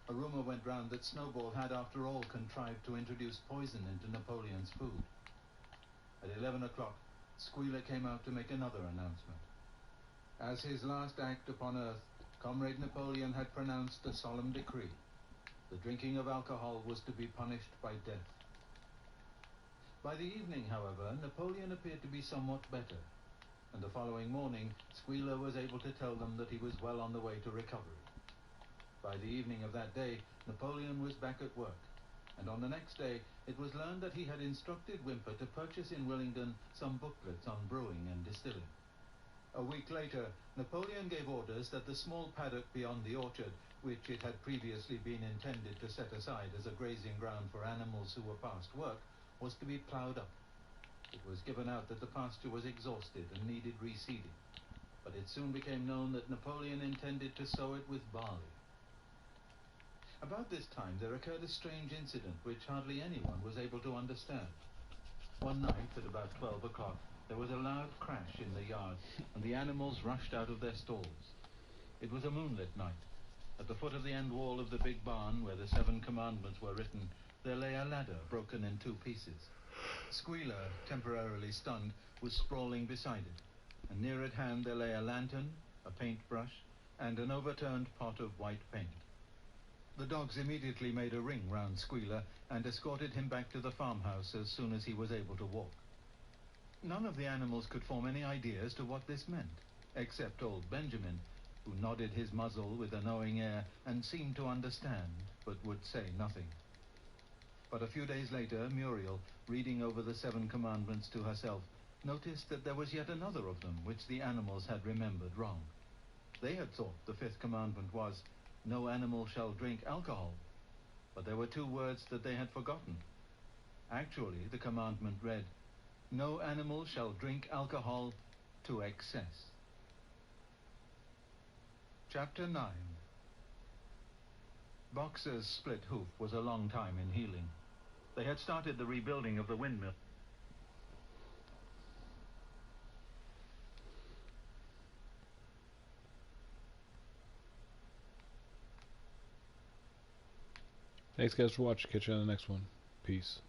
A rumor went round that Snowball had, after all, contrived to introduce poison into Napoleon's food. At 11 o'clock, Squealer came out to make another announcement. As his last act upon earth, Comrade Napoleon had pronounced a solemn decree. The drinking of alcohol was to be punished by death. By the evening, however, Napoleon appeared to be somewhat better, and the following morning, Squealer was able to tell them that he was well on the way to recovery. By the evening of that day, Napoleon was back at work, and on the next day, it was learned that he had instructed Whymper to purchase in Willingdon some booklets on brewing and distilling. A week later, Napoleon gave orders that the small paddock beyond the orchard, which it had previously been intended to set aside as a grazing ground for animals who were past work, was to be ploughed up. It was given out that the pasture was exhausted and needed reseeding, but it soon became known that Napoleon intended to sow it with barley. About this time there occurred a strange incident which hardly anyone was able to understand. One night at about 12 o'clock, there was a loud crash in the yard, and the animals rushed out of their stalls. It was a moonlit night. At the foot of the end wall of the big barn, where the 7 commandments were written, there lay a ladder broken in 2 pieces. Squealer, temporarily stunned, was sprawling beside it, and near at hand there lay a lantern, a paintbrush, and an overturned pot of white paint. The dogs immediately made a ring round Squealer and escorted him back to the farmhouse as soon as he was able to walk. None of the animals could form any idea as to what this meant, except old Benjamin, who nodded his muzzle with a knowing air and seemed to understand, but would say nothing. But a few days later, Muriel, reading over the 7 commandments to herself, noticed that there was yet another of them which the animals had remembered wrong. They had thought the 5th commandment was, "No animal shall drink alcohol," but there were 2 words that they had forgotten. Actually, the commandment read, "No animal shall drink alcohol to excess." Chapter 9. Boxer's split hoof was a long time in healing. They had started the rebuilding of the windmill. Thanks guys for watching. Catch you on the next one. Peace.